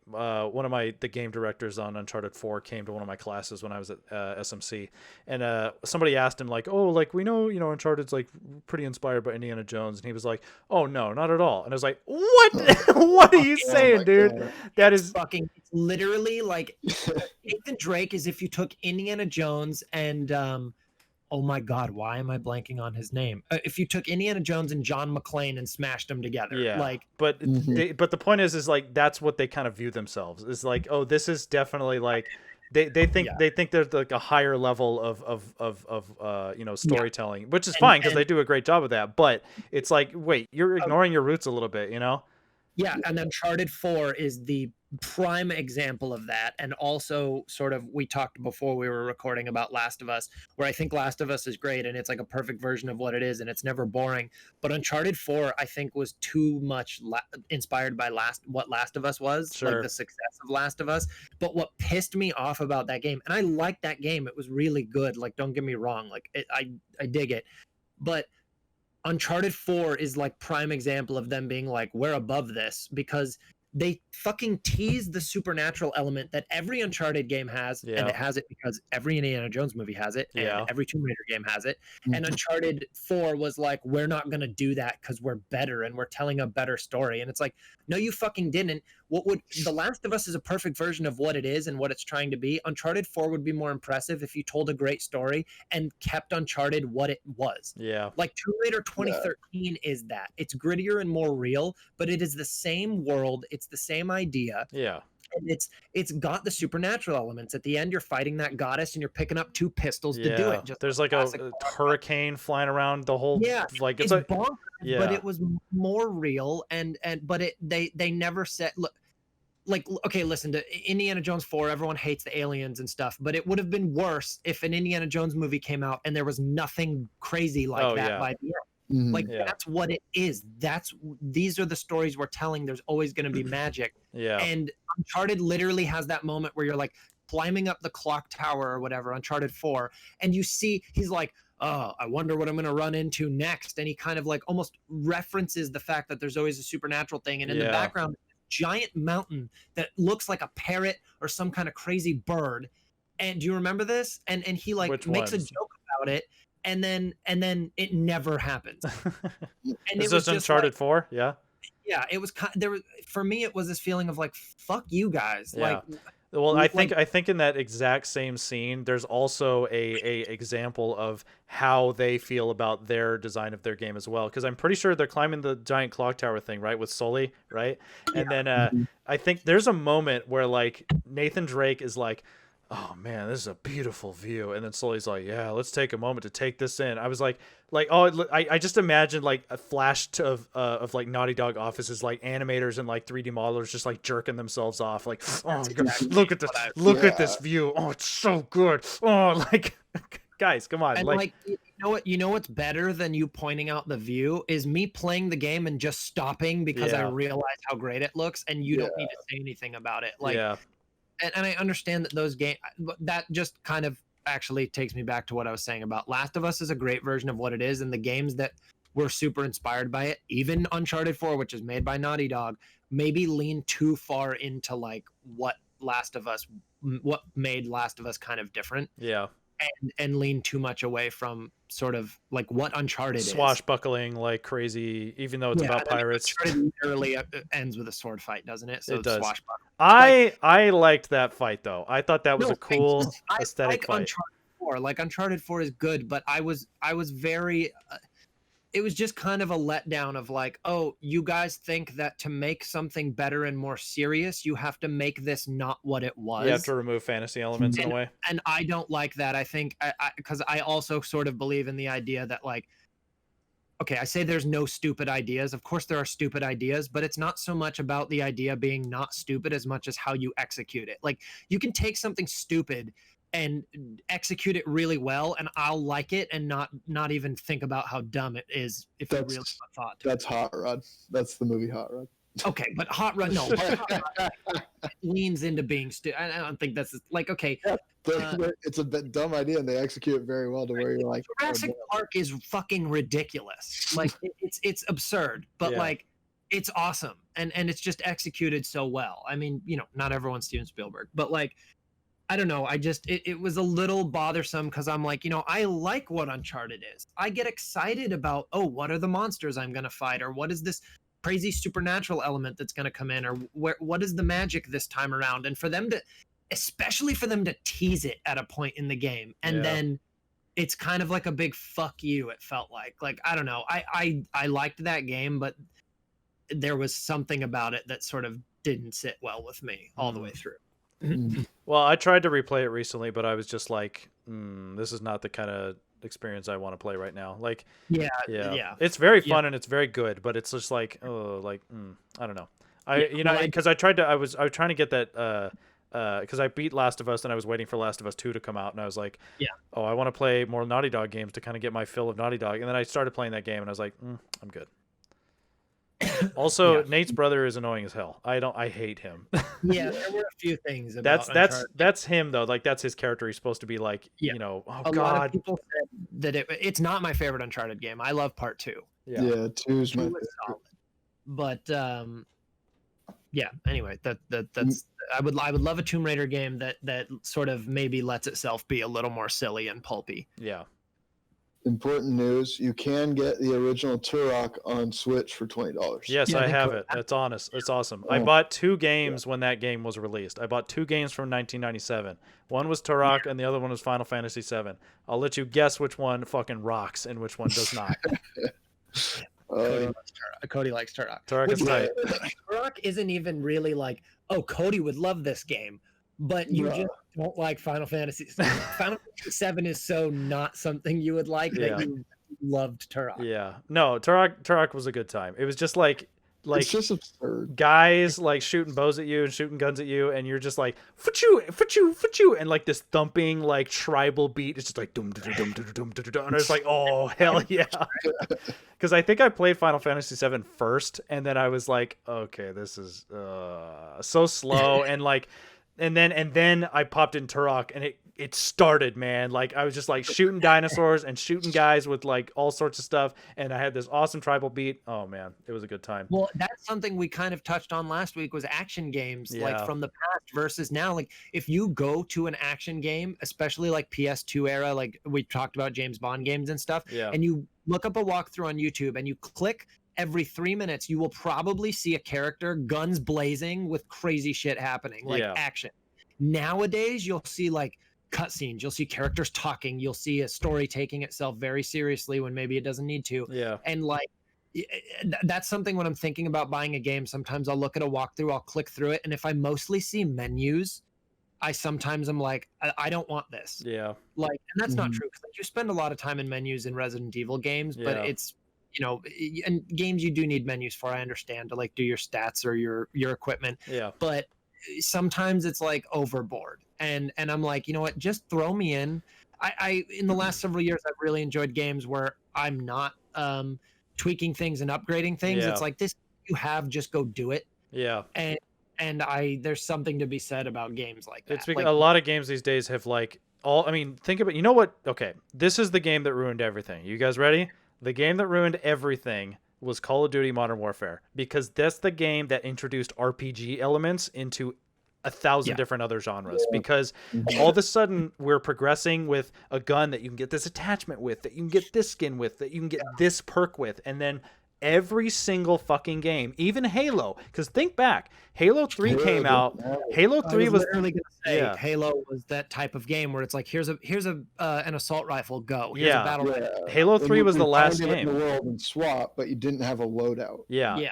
one of the game directors on Uncharted 4 came to one of my classes when I was at SMC, and somebody asked him like, oh, like we know, Uncharted's like pretty inspired by Indiana Jones, and he was like, oh no, not at all. And I was like, what? What are you saying, dude? God. That is fucking literally like Nathan Drake is if you took Indiana Jones and oh my god, why am I blanking on his name? If you took Indiana Jones and John McClane and smashed them together, but the point is like that's what they kind of view themselves is like, oh, this is definitely like They think Yeah. there's like a higher level of you know, storytelling, which is And fine because they do a great job of that. But it's like, wait, you're uh, ignoring your roots a little bit, you know? yeah, and Uncharted 4 is the prime example of that. And also, sort of, we talked before we were recording about Last of Us, where I think Last of Us is great and it's like a perfect version of what it is and it's never boring. But Uncharted 4, I think, was too much inspired by what Last of Us was, like Sure. the success of Last of Us. But what pissed me off about that game, and I liked that game, it was really good. Like, don't get me wrong, like I dig it, but Uncharted 4 is like prime example of them being like, we're above this, because they fucking tease the supernatural element that every Uncharted game has, and Yeah. it has it because every Indiana Jones movie has it, and Yeah. every Tomb Raider game has it. And Uncharted 4 was like, we're not gonna do that because we're better and we're telling a better story. And it's like, no, you fucking didn't. What would The Last of Us is a perfect version of what it is and what it's trying to be. Uncharted 4 would be more impressive if you told a great story and kept Uncharted what it was. Yeah. Like Tomb Raider 2013 is that. It's grittier and more real, but it is the same world. It's the same idea. Yeah. And it's got the supernatural elements. At the end, you're fighting that goddess and you're picking up 2 pistols to do it. Just There's like a hurricane flying around the whole. yeah, Like it's it's a bonkers, yeah. but it was more real. But they never said, look, like, okay, listen to Indiana Jones 4. Everyone hates the aliens and stuff, but it would have been worse if an Indiana Jones movie came out and there was nothing crazy like that by the end. Like, that's what it is. These are the stories we're telling. There's always going to be magic. Yeah. And Uncharted literally has that moment where you're like climbing up the clock tower or whatever, Uncharted 4, and you see he's like, oh, I wonder what I'm going to run into next. And he kind of like almost references the fact that there's always a supernatural thing. And in the background, giant mountain that looks like a parrot or some kind of crazy bird. And do you remember this? And he like makes a joke about it, and then it never happens. And Is this Uncharted 4? Yeah. Yeah, it was there was, for me, it was this feeling of like, fuck you guys. Yeah. Like, well, I think in that exact same scene, there's also a example of how they feel about their design of their game as well. Because I'm pretty sure they're climbing the giant clock tower thing, right, with Sully, right? And then I think there's a moment where like Nathan Drake is like, oh man, this is a beautiful view. And then Sully's like, yeah, let's take a moment to take this in. I was like, oh, I just imagined like a flash of like Naughty Dog offices, like animators and like 3D modelers just like jerking themselves off. Like, oh, look at this, look at this view. Oh, it's so good. Oh, like, guys, come on. And like, you know what's better than you pointing out the view is me playing the game and just stopping because I realize how great it looks, and you don't need to say anything about it. Like, and I understand that those games, that just kind of actually takes me back to what I was saying about Last of Us is a great version of what it is, and the games that were super inspired by it, even Uncharted 4, which is made by Naughty Dog, maybe lean too far into like what made Last of Us kind of different. Yeah. And lean too much away from sort of like what Uncharted is. Swashbuckling like crazy, even though it's about pirates. Uncharted literally ends with a sword fight, doesn't it? So it does. Swashbuckling. I liked that fight though. I thought that was a cool aesthetic fight. Uncharted 4. Like Uncharted 4 is good, but I was very it was just kind of a letdown of like, oh, you guys think that to make something better and more serious, you have to make this not what it was. You have to remove fantasy elements in a way. And I don't like that. I think because I also sort of believe in the idea that like, okay, I say there's no stupid ideas. Of course there are stupid ideas, but it's not so much about the idea being not stupid as much as how you execute it. Like, you can take something stupid and execute it really well, and I'll like it and not even think about how dumb it is if you really thought to. That's Hot Rod. That's the movie Hot Rod. Okay, but Hot Rod, no, Hot Rod leans into being stupid. I don't think that's like, okay. It's a bit dumb idea, and they execute it very well to where you're like, Jurassic Park is fucking ridiculous. Like, it's absurd, but like, it's awesome, and it's just executed so well. I mean, you know, not everyone's Steven Spielberg, but like, I don't know. I just, it was a little bothersome because I'm like, you know, I like what Uncharted is. I get excited about, oh, what are the monsters I'm going to fight? Or what is this crazy supernatural element that's going to come in? Or what is the magic this time around? And for them to, especially for them to tease it at a point in the game. And then it's kind of like a big fuck you, it felt like. Like, I don't know. I liked that game, but there was something about it that sort of didn't sit well with me all the way through. Well, I tried to replay it recently, but I was just like, this is not the kind of experience I want to play right now. Like, Yeah. it's very fun and it's very good, but it's just like, I don't know. Because I was trying to get that, because I beat Last of Us and I was waiting for Last of Us 2 to come out, and I was like, oh, I want to play more Naughty Dog games to kind of get my fill of Naughty Dog, and then I started playing that game and I was like, I'm good. Also, Nate's brother is annoying as hell. I hate him. Yeah, there were a few things about that's him though. Like, that's his character. He's supposed to be like, oh a god. lot of people said that it's not my favorite Uncharted game. I love part 2. Yeah, 2 is my favorite. Solid. But anyway, that's I would love a Tomb Raider game that sort of maybe lets itself be a little more silly and pulpy. Yeah. Important news: you can get the original Turok on Switch for $20. Yes, I have it. That's honest. It's awesome. I bought 2 games when that game was released. I bought 2 games from 1997. One was Turok, and the other one was Final Fantasy VII. I'll let you guess which one fucking rocks and which one does not. Cody likes Turok. Turok is tight. Turok isn't even really like, oh, Cody would love this game, but you just don't like Final Fantasy. Final Fantasy VII is so not something you would like that you loved Turok. Yeah, no, Turok was a good time. It was just like it's just absurd. Guys like shooting bows at you and shooting guns at you, and you're just like fachoo, and like this thumping like tribal beat. It's just like dum dum dum dum dum dum dum, and it's like, oh hell yeah. Because I think I played Final Fantasy VII first, and then I was like, okay, this is so slow, and like, and then I popped in Turok, and it started, man. Like, I was just like shooting dinosaurs and shooting guys with like all sorts of stuff, and I had this awesome tribal beat. Oh man, it was a good time. Well, that's something we kind of touched on last week, was action games, like from the past versus now. Like, if you go to an action game, especially like PS2 era, like we talked about James Bond games and stuff, and you look up a walkthrough on YouTube and you click, every 3 minutes you will probably see a character, guns blazing, with crazy shit happening, like action. Nowadays you'll see like cutscenes, you'll see characters talking, you'll see a story taking itself very seriously when maybe it doesn't need to. And like, that's something when I'm thinking about buying a game, sometimes I'll look at a walkthrough, I'll click through it, and if I mostly see menus, I sometimes am like, I don't want this. Like, and that's not true, because like, you spend a lot of time in menus in Resident Evil games, but it's, you know, and games you do need menus for, I understand, to like do your stats or your equipment. But sometimes it's like overboard, and I'm like, you know what, just throw me in. I in the last several years I've really enjoyed games where I'm not tweaking things and upgrading things. It's like, this you have, just go do it. And there's something to be said about games like that. It's because a lot of games these days have like think about, you know what, okay, this is the game that ruined everything. You guys ready? The game that ruined everything was Call of Duty Modern Warfare, because that's the game that introduced RPG elements into 1,000 different other genres, because all of a sudden we're progressing with a gun that you can get this attachment with, that you can get this skin with, that you can get this perk with, and then every single fucking game, even Halo, because think back, Halo 3 came out. Halo 3 was literally gonna say Halo was that type of game where it's like, here's an assault rifle, go. Here's a battle rifle. Halo 3 was the last game in the world and swap, but you didn't have a loadout.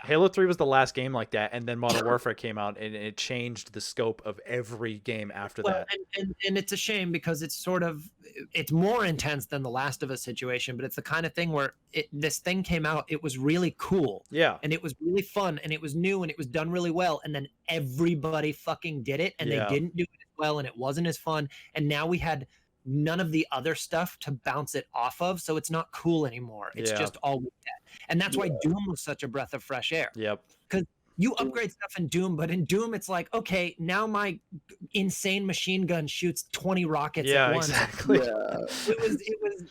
Halo 3 was the last game like that, and then Modern Warfare came out, and it changed the scope of every game after that. And it's a shame, because it's sort of, it's more intense than the Last of Us situation, but it's the kind of thing where this thing came out, it was really cool, and it was really fun, and it was new, and it was done really well, and then everybody fucking did it, and they didn't do it as well, and it wasn't as fun, and now we had none of the other stuff to bounce it off of, so it's not cool anymore. It's just all we get. And that's why Doom was such a breath of fresh air. Because you upgrade stuff in Doom, but in Doom it's like, okay, now my insane machine gun shoots 20 rockets at once. Exactly. It was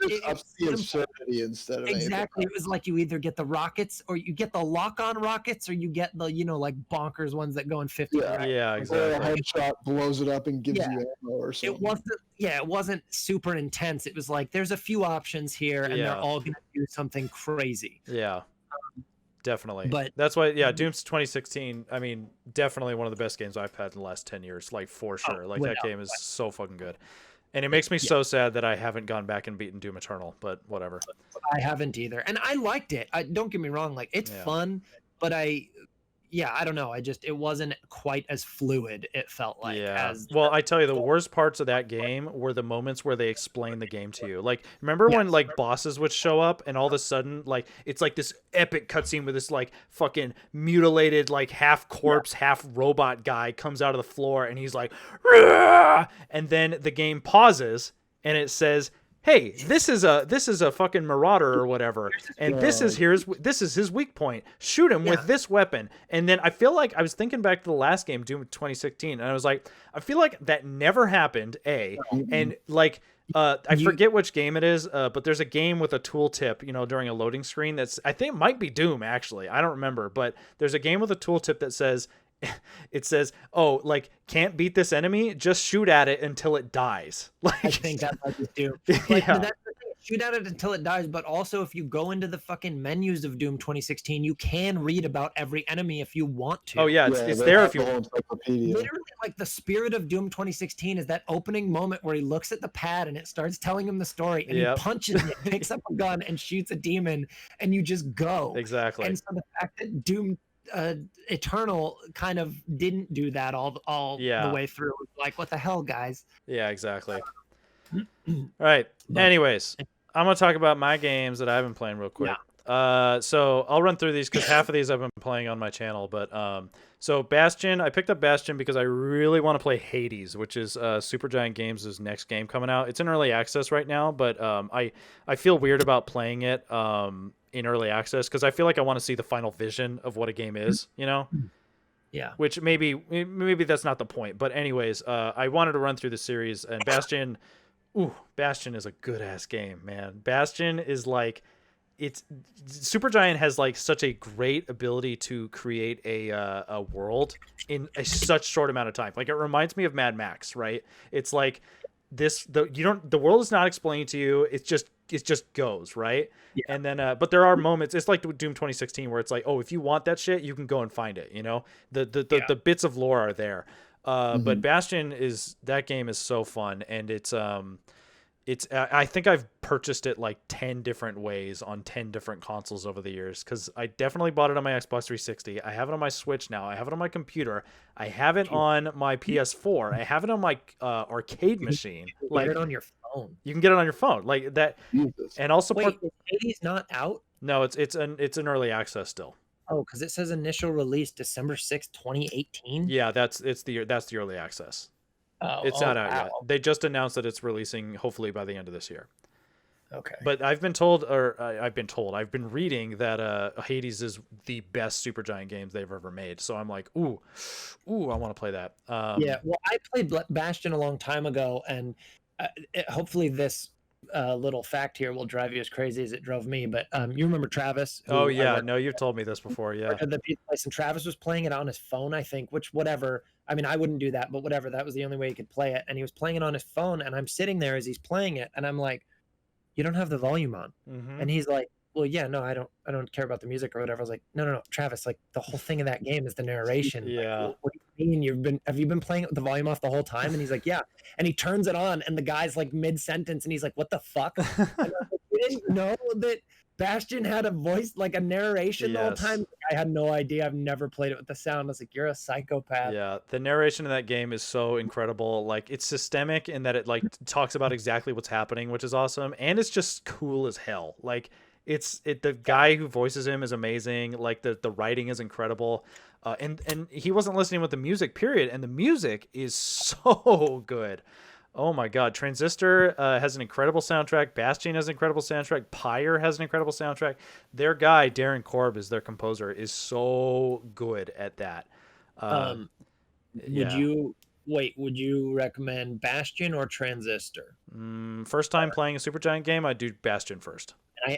the absurdity instead of exactly. It was like, you either get the rockets, or you get the lock-on rockets, or you get the, you know, like bonkers ones that go in 50. Exactly. Or a headshot blows it up and gives you ammo or something. It wasn't super intense. It was like, there's a few options here, and they're all gonna do something crazy. Definitely. But that's why, Doom's 2016, I mean, definitely one of the best games I've had in the last 10 years, like, for sure. That game is so fucking good. And it makes me so sad that I haven't gone back and beaten Doom Eternal, but whatever. I haven't either. And I liked it. Don't get me wrong, like, it's fun, but yeah, I don't know. It wasn't quite as fluid, it felt like, Yeah. as Well, I tell you, the worst parts of that game were the moments where they explain the game to you. Like, remember when Yes. like bosses would show up and all of a sudden, like, it's like this epic cutscene with this like fucking mutilated, like half corpse, half robot guy comes out of the floor and he's like, "Rah!" And then the game pauses and it says, hey, this is a fucking marauder or whatever, and this is his weak point. Shoot him with this weapon. And then I feel like I was thinking back to the last game, Doom 2016, and I was like, I feel like that never happened. And like I forget which game it is, but there's a game with a tooltip, during a loading screen that's, I think it might be Doom actually. I don't remember, but there's a game with a tooltip that says, it says, oh, like, can't beat this enemy, just shoot at it until it dies. Like, I think that might be Doom. But yeah. that's the thing. Shoot at it until it dies, but also if you go into the fucking menus of Doom 2016, you can read about every enemy if you want to. Oh yeah, it's there if you want. Literally, like, the spirit of Doom 2016 is that opening moment where he looks at the pad and it starts telling him the story, and he punches it, picks up a gun and shoots a demon, and you just go. Exactly. And so the fact that Doom Eternal kind of didn't do that all the way through, like, what the hell, guys? Yeah, exactly. All right. Anyways, I'm gonna talk about my games that I've been playing real quick. So I'll run through these because half of these I've been playing on my channel. But so Bastion, I picked up Bastion because I really want to play Hades, which is Supergiant Games' next game coming out. It's in early access right now, but I feel weird about playing it in early access because I feel like I want to see the final vision of what a game is, Yeah. Which maybe that's not the point. But anyways, I wanted to run through the series, and Bastion. Ooh, Bastion is a good ass game, man. Bastion is like, Supergiant has like such a great ability to create a world in such short amount of time. Like, it reminds me of Mad Max, right? It's like the world is not explained to you. It just goes, right? Yeah. And then but there are moments, it's like Doom 2016 where it's like, oh, if you want that shit, you can go and find it, the bits of lore are there. But Bastion that game is so fun, and it's I think I've purchased it like 10 different ways on 10 different consoles over the years, because I definitely bought it on my Xbox 360. I have it on my Switch now. I have it on my computer. I have it on my PS4. I have it on my arcade machine. Get it on your phone. You can get it on your phone, like that. And also, wait, is Hades not out? No, it's an early access still. Oh, because it says initial release December 6th, 2018. Yeah, that's the early access. Oh, it's not out yet. They just announced that it's releasing hopefully by the end of this year. Okay. But I've been reading that Hades is the best Supergiant games they've ever made. So I'm like, ooh, I want to play that. Yeah, well, I played Bastion a long time ago, and hopefully this little fact here will drive you as crazy as it drove me. But you remember Travis? Oh yeah, no, you've told me this before. Yeah. At the pizza place, and Travis was playing it on his phone, I think. Which, whatever. I mean, I wouldn't do that, but whatever. That was the only way he could play it, and he was playing it on his phone. And I'm sitting there as he's playing it, and I'm like, "You don't have the volume on." Mm-hmm. And he's like, "Well, yeah, no, I don't care about the music or whatever." I was like, "No, Travis. Like, the whole thing of that game is the narration." Yeah. Like, what do you mean? Have you been playing it with the volume off the whole time? And he's like, "Yeah." And he turns it on, and the guy's like mid sentence, and he's like, "What the fuck?" And I was like, "You didn't know that Bastion had a voice, like a narration the whole time?" I had no idea. I've never played it with the sound. I was like, "You're a psychopath." Yeah, the narration in that game is so incredible. Like, it's systemic in that it like talks about exactly what's happening, which is awesome, and it's just cool as hell. Like, the guy who voices him is amazing. Like, the writing is incredible, and he wasn't listening with the music, period. And the music is so good. Oh my God. Transistor has an incredible soundtrack. Bastion has an incredible soundtrack. Pyre has an incredible soundtrack. Their guy, Darren Korb, is their composer, is so good at that. Would you recommend Bastion or Transistor? First time playing a Supergiant game, I'd do Bastion first.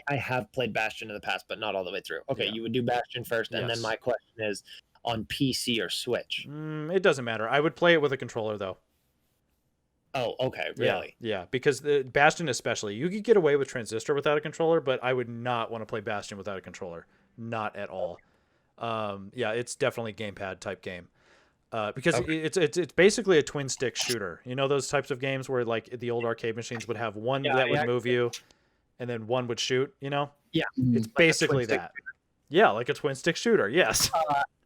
I have played Bastion in the past, but not all the way through. Okay, You would do Bastion first, and then my question is, on PC or Switch? It doesn't matter. I would play it with a controller, though. Oh, okay, really? Yeah, because the Bastion especially, you could get away with Transistor without a controller, but I would not want to play Bastion without a controller. Not at all. Yeah, it's definitely gamepad type game. Because it's basically a twin stick shooter. You know those types of games where like the old arcade machines would have one that would move you, and then one would shoot. Yeah, it's basically that. Yeah, like a twin stick shooter. Yes.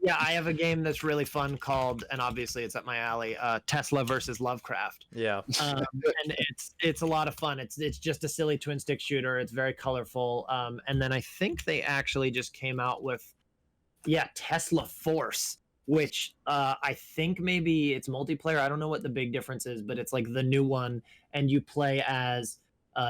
Yeah, I have a game that's really fun called, and obviously it's up my alley, Tesla versus Lovecraft. Yeah. And it's a lot of fun. It's just a silly twin stick shooter. It's very colorful. And then I think they actually just came out with, Tesla Force, which I think maybe it's multiplayer. I don't know what the big difference is, but it's like the new one, and you play as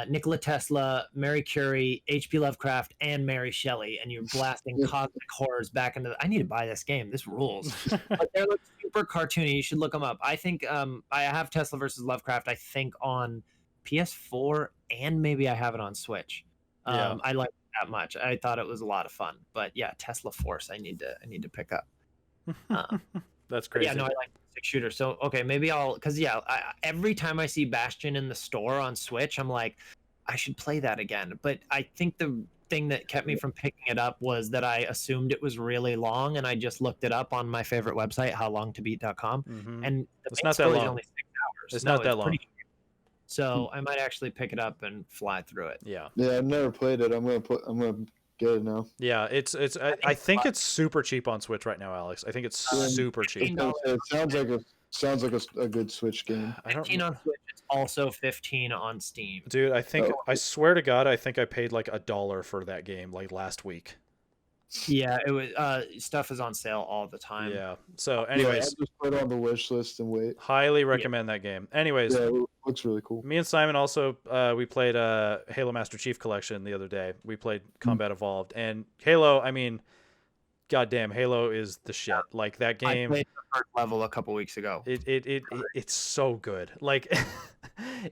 Nikola Tesla, Mary Curie, H.P. Lovecraft, and Mary Shelley, and you're blasting cosmic horrors back into I need to buy this game. This rules. But they're like super cartoony. You should look them up. I think I have Tesla versus Lovecraft, I think, on PS4, and maybe I have it on Switch. Yeah. I like it that much. I thought it was a lot of fun. But yeah, Tesla Force, I need to pick up. That's crazy. Yeah, no, I like six shooter. So okay, maybe because every time I see Bastion in the store on Switch, I'm like, I should play that again. But I think the thing that kept me from picking it up was that I assumed it was really long, and I just looked it up on my favorite website, howlongtobeat.com, and it's not that long. only 6 hours. It's not that long. So I might actually pick it up and fly through it. Yeah. Yeah, I've never played it. I'm gonna get it now. Yeah, I think it's super cheap on Switch right now, Alex. I think it's super cheap. It sounds like a good Switch game. 15 on Switch. It's also 15 on Steam. Dude, I swear to God, I think I paid like $1 for that game like last week. Yeah, it was stuff is on sale all the time. Yeah. So anyways, I'll just put it on the wish list and wait. Highly recommend that game. Anyways, yeah, it looks really cool. Me and Simon also we played Halo Master Chief Collection the other day. We played Combat Evolved, and Halo, I mean, goddamn, Halo is the shit. Like that game. I played the first level a couple weeks ago. It's so good. Like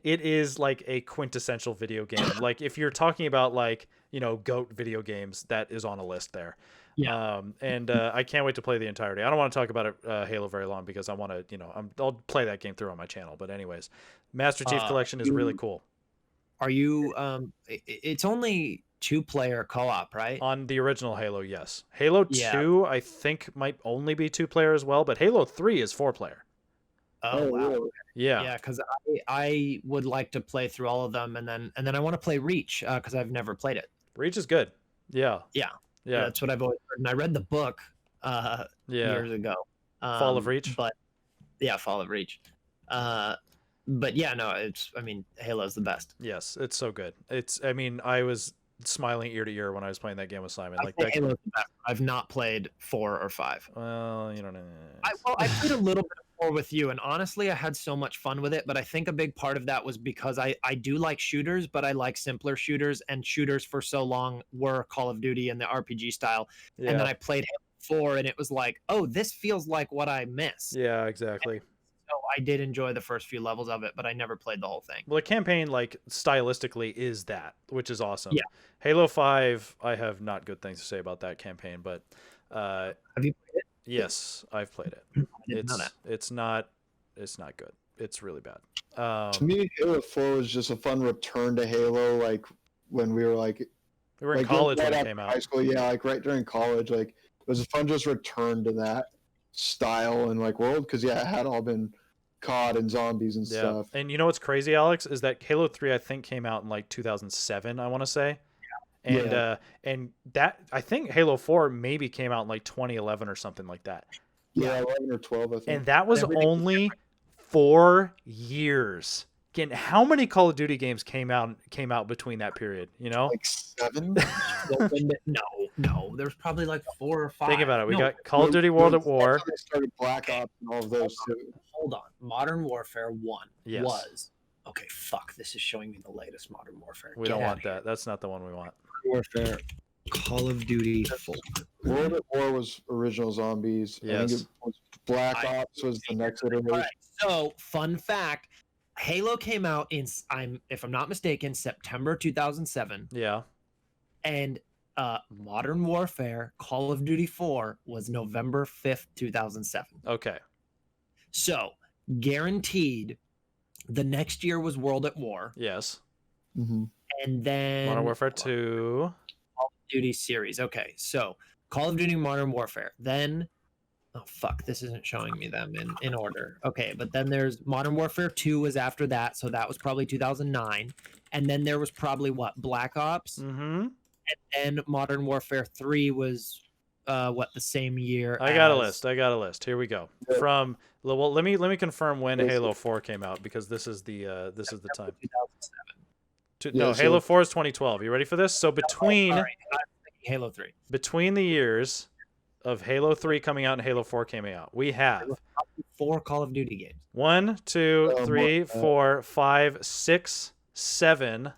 it is like a quintessential video game. Like if you're talking about like, GOAT video games, that is on a list there. Yeah. I can't wait to play the entirety. I don't want to talk about it, Halo very long because I want to, I'll play that game through on my channel. But anyways, Master Chief Collection is really cool. Are you? It's only 2-player co-op, right? On the original Halo, yes. Halo 2, I think, might only be 2-player as well, but Halo 3 is 4-player. Oh wow. Yeah. Yeah, because I would like to play through all of them, and then I want to play Reach because I've never played it. Reach is good. Yeah. Yeah. That's what I've always heard. And I read the book years ago. Fall of Reach? But yeah, Fall of Reach. But yeah, no, Halo's the best. Yes, it's so good. I was smiling ear to ear when I was playing that game with Simon. Halo's the best. I've not played 4 or 5. Well, you don't know. I played a little bit of 4 with you, and honestly, I had so much fun with it. But I think a big part of that was because I do like shooters, but I like simpler shooters, and shooters for so long were Call of Duty and the RPG style. Yeah. And then I played Halo 4, and it was like, oh, this feels like what I miss. Yeah, exactly. And so I did enjoy the first few levels of it, but I never played the whole thing. Well, the campaign, like, stylistically is that, which is awesome. Yeah. Halo 5, I have not good things to say about that campaign, but have you played it? Yes, I've played it. It's not good. It's really bad. To me, Halo 4 was just a fun return to Halo, like when we were in college when it came out. High school, yeah, like right during college, like it was a fun just return to that style and like world because it had all been COD and zombies and stuff. And you know what's crazy, Alex, is that Halo 3 I think came out in like 2007, I want to say. And that I think Halo 4 maybe came out in like 2011 or something like that. Yeah, 11 or 12, I think. And that was only 4 years. Again, how many Call of Duty games came out between that period? Like 7. No. There's probably like 4 or 5. Think about it. We got Call of Duty World at War. They started Black Ops and all of those too. Hold on. Modern Warfare 1 yes. was. Okay, fuck. This is showing me the latest Modern Warfare. We don't want that. That's not the one we want. Warfare, Call of Duty 4. World at War was original zombies. Yes. I think it was Black Ops was the next iteration. All right. So, fun fact: Halo came out if I'm not mistaken, September 2007. Yeah. And Modern Warfare, Call of Duty 4 was November 5th, 2007. Okay. So, guaranteed, the next year was World at War. Yes. Mm-hmm. And then Modern Warfare 2. Call of Duty series. Okay, so Call of Duty Modern Warfare. Then, oh fuck, this isn't showing me them in order. Okay, but then there's Modern Warfare 2 was after that, so that was probably 2009. And then there was probably Black Ops. Mm-hmm. And then Modern Warfare 3 was the same year. I got a list. Here we go. From well, let me confirm when Halo 4 came out, because this is the time. 2007. No, Halo 4 is 2012. You ready for this? So between Halo 3. Between the years of Halo 3 coming out and Halo 4 coming out, we have 4 Call of Duty games. 1, 2, 3, 4, 5, 6, 7.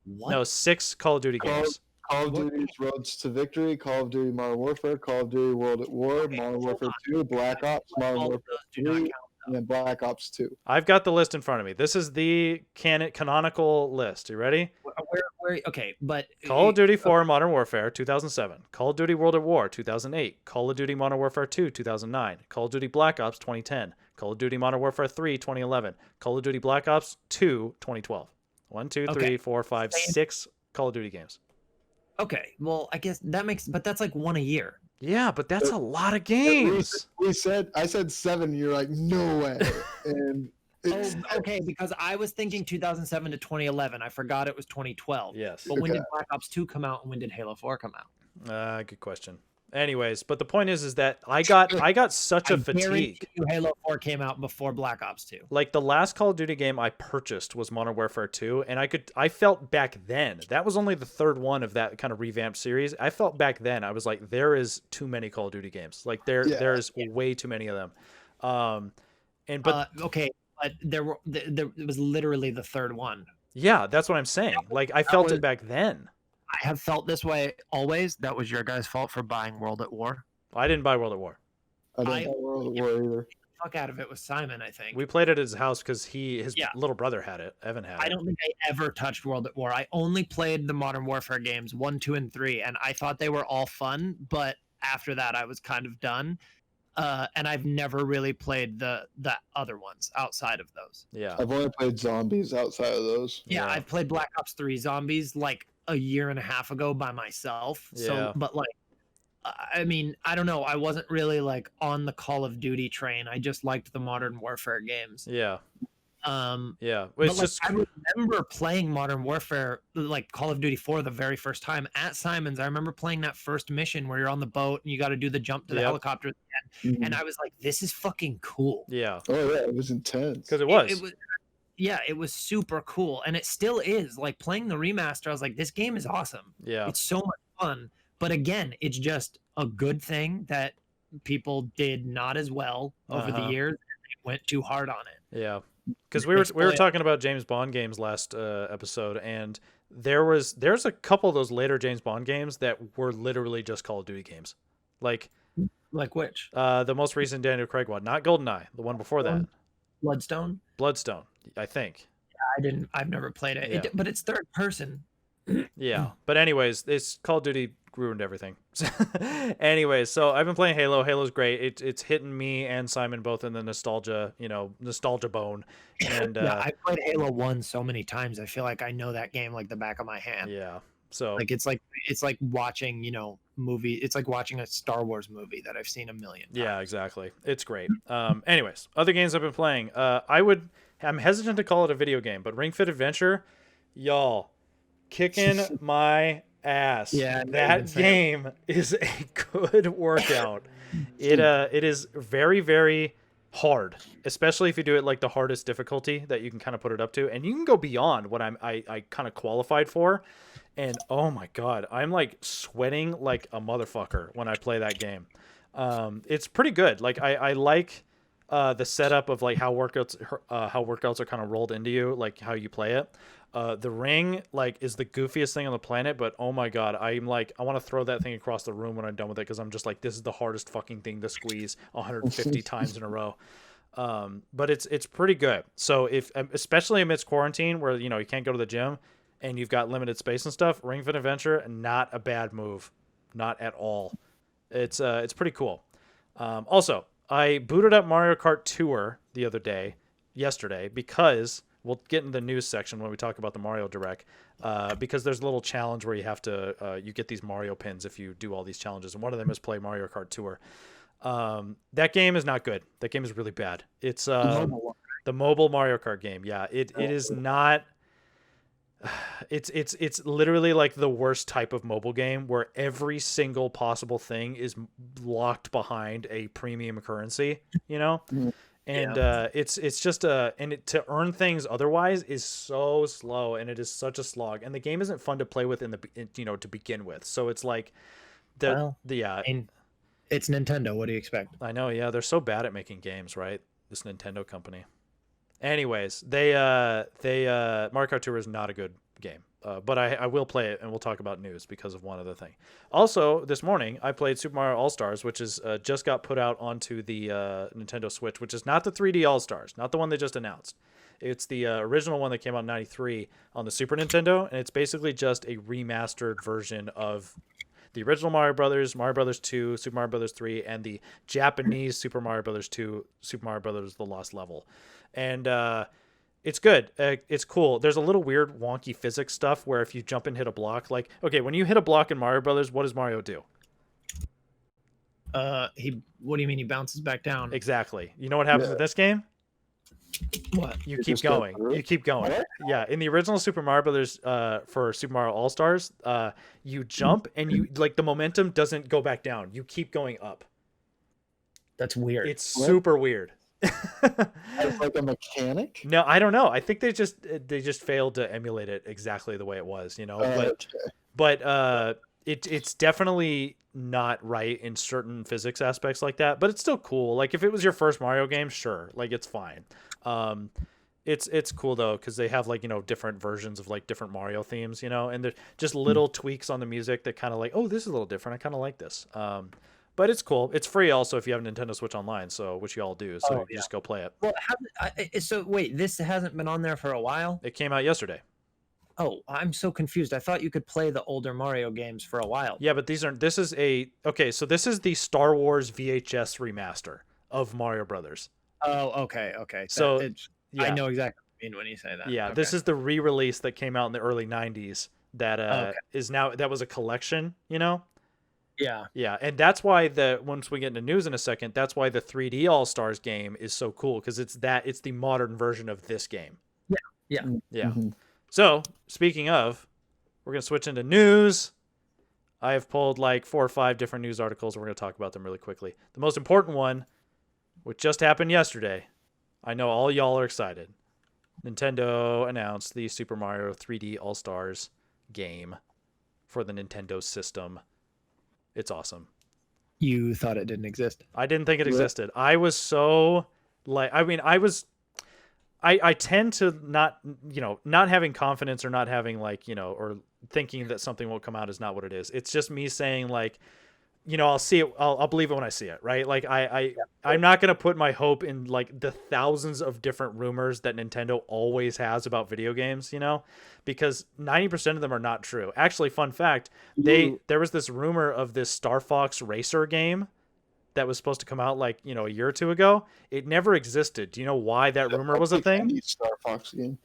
What? No, 6 Call of Duty games. Call of Duty Roads to Victory, Call of Duty Modern Warfare, Call of Duty World at War, Modern Warfare 2, Black Ops, Modern Warfare 3, and then Black Ops 2. I've got the list in front of me. This is the canonical list. You ready? Where? Okay, but Call of Duty 4 Modern Warfare 2007, Call of Duty World at War 2008, Call of Duty Modern Warfare 2 2009, Call of Duty Black Ops 2010, Call of Duty Modern Warfare 3 2011, Call of Duty Black Ops 2 2012. 1, 2, 3, 4, 5, 6 Call of Duty games. Okay, well, I guess that makes, but that's like 1 a year. Yeah, but that's a lot of games. I said 7. You're like, no way. And okay, because I was thinking 2007 to 2011. I forgot it was 2012. Yes. But when did Black Ops 2 come out, and when did Halo 4 come out? Good question. Anyways, but the point is that I got such a fatigue. Halo 4 came out before Black Ops 2. Like, the last Call of Duty game I purchased was Modern Warfare 2, and I felt back then, that was only the third one of that kind of revamped series. I felt back then, I was like, there is too many Call of Duty games. Like, there's way too many of them. Okay, but it was literally the third one. Yeah, that's what I'm saying. Like, I felt it back then. I have felt this way always. That was your guys' fault for buying World at War. I didn't buy World at War. I didn't buy World at War either. Fuck out of it with Simon, I think. We played it at his house because his little brother had it. Evan had it. I don't think I ever touched World at War. I only played the Modern Warfare games 1, 2, and 3, and I thought they were all fun. But after that, I was kind of done. And I've never really played the other ones outside of those. Yeah, I've only played zombies outside of those. Yeah, I've played Black Ops 3 Zombies like a year and a half ago by myself. So, but like, I mean, I don't know. I wasn't really like on the Call of Duty train. I just liked the Modern Warfare games. Yeah. Yeah. It's just I remember playing Modern Warfare, like Call of Duty 4, the very first time at Simon's. I remember playing that first mission where you're on the boat and you got to do the jump to the helicopter at the end. And I was like, this is fucking cool. Yeah. Oh yeah, it was intense. Because it was. Yeah, it was super cool, and it still is. Like, playing the remaster, I was like, this game is awesome. Yeah. It's so much fun. But again, it's just a good thing that people did not as well over the years, and they went too hard on it. Yeah. Because we were talking about James Bond games last episode, and there's a couple of those later James Bond games that were literally just Call of Duty games. Like which? The most recent Daniel Craig one, not GoldenEye, the one before that. Bloodstone, I think. I've never played it. But it's third person. Yeah. But anyways, this Call of Duty ruined everything. Anyways, so I've been playing Halo. Halo's great. It's hitting me and Simon both in the nostalgia bone. And I played Halo 1 so many times. I feel like I know that game like the back of my hand. Yeah. So like it's like watching, movie. It's like watching a Star Wars movie that I've seen a million times. Yeah, exactly. It's great. Anyways, other games I've been playing. I'm hesitant to call it a video game, but Ring Fit Adventure, y'all, kicking my ass. Yeah, that game is a good workout. It is very, very hard, especially if you do it like the hardest difficulty that you can kind of put it up to, and you can go beyond what I kind of qualified for. And oh my god, I'm like sweating like a motherfucker when I play that game. It's pretty good. Like I like the setup of like how workouts are kind of rolled into you, like how you play it. The ring like is the goofiest thing on the planet, but oh my god, I'm like, I want to throw that thing across the room when I'm done with it, because I'm just like, this is the hardest fucking thing to squeeze 150 times in a row. But it's pretty good. So especially amidst quarantine where you can't go to the gym and you've got limited space and stuff, Ring Fit Adventure, not a bad move, not at all. It's pretty cool. Also, I booted up Mario Kart Tour yesterday, because we'll get in the news section when we talk about the Mario Direct, because there's a little challenge where you have to you get these Mario pins if you do all these challenges, and one of them is play Mario Kart Tour. That game is not good. That game is really bad. It's the mobile Mario Kart game. Yeah, it is not. It's literally like the worst type of mobile game where every single possible thing is locked behind a premium currency, you know? And it's just to earn things otherwise is so slow, and it is such a slog, and the game isn't fun to play with to begin with. So it's like it's Nintendo. What do you expect? I know, yeah, they're so bad at making games, right? This Nintendo company. Anyways, they Mario Kart Tour is not a good game, but I will play it, and we'll talk about news because of one other thing. Also, this morning I played Super Mario All Stars, which is just got put out onto the Nintendo Switch, which is not the 3D All Stars, not the one they just announced. It's the original one that came out in '93 on the Super Nintendo, and it's basically just a remastered version of the original Mario Brothers, Mario Brothers 2, Super Mario Brothers 3, and the Japanese Super Mario Brothers 2, Super Mario Brothers The Lost Level. And it's good. It's cool. There's a little weird wonky physics stuff where if you jump and hit a block, like, okay, when you hit a block in Mario Brothers, what does Mario do? What do you mean he bounces back down? Exactly. You know what happens in this game? What? You keep going. You keep going. Yeah, in the original Super Mario Brothers for Super Mario All Stars, you jump and you like the momentum doesn't go back down. You keep going up. That's weird. It's super weird. As like a mechanic? No, I don't know. I think they just failed to emulate it exactly the way it was, you know. But it's definitely not right in certain physics aspects like that. But it's still cool. Like if it was your first Mario game, sure, like it's fine. It's cool though because they have like different versions of like different Mario themes, and there's just little tweaks on the music that kind of like, oh, this is a little different. I kind of like this. But it's cool. It's free also if you have Nintendo Switch Online, so which you all do. So you just go play it. Well, so wait, this hasn't been on there for a while? It came out yesterday. Oh, I'm so confused. I thought you could play the older Mario games for a while. Yeah, but this is so this is the Star Wars VHS remaster of Mario Brothers. Oh, okay. So I know exactly what you mean when you say that. Yeah, okay. This is the re-release that came out in the early 90s that is now, that was a collection, Yeah, and that's why once we get into news in a second, that's why the 3D All-Stars game is so cool because it's the modern version of this game. Yeah. Mm-hmm. So, speaking of, we're going to switch into news. I have pulled like 4 or 5 different news articles. We're going to talk about them really quickly. The most important one, which just happened yesterday, I know all y'all are excited. Nintendo announced the Super Mario 3D All-Stars game for the Nintendo system. It's awesome. You thought it didn't exist? I didn't think it existed. I was so I tend to not having confidence or not having or thinking that something will come out is not what it is. It's just me saying like, I'll see it. I'll believe it when I see it. Right. Like I'm not going to put my hope in like the thousands of different rumors that Nintendo always has about video games, because 90% of them are not true. Actually, fun fact, there was this rumor of this Star Fox Racer game that was supposed to come out like, a year or two ago. It never existed. Do you know why that rumor was a thing? Star Fox game.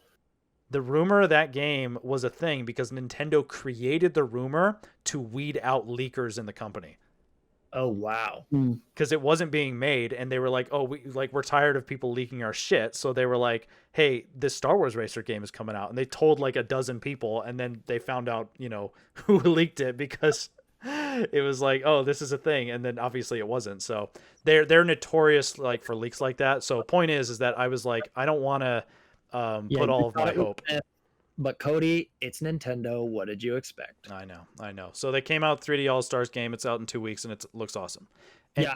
The rumor of that game was a thing because Nintendo created the rumor to weed out leakers in the company. Oh, wow. Because it wasn't being made, and they were like, oh, we're tired of people leaking our shit. So they were like, hey, this Star Wars Racer game is coming out. And they told like a dozen people, and then they found out, who leaked it because it was like, oh, this is a thing. And then obviously it wasn't. So they're notorious like for leaks like that. So point is that I was like, I don't want to put all of my hope. But Cody, it's Nintendo. What did you expect? I know. So they came out 3D All-Stars game. It's out in 2 weeks, and it looks awesome. And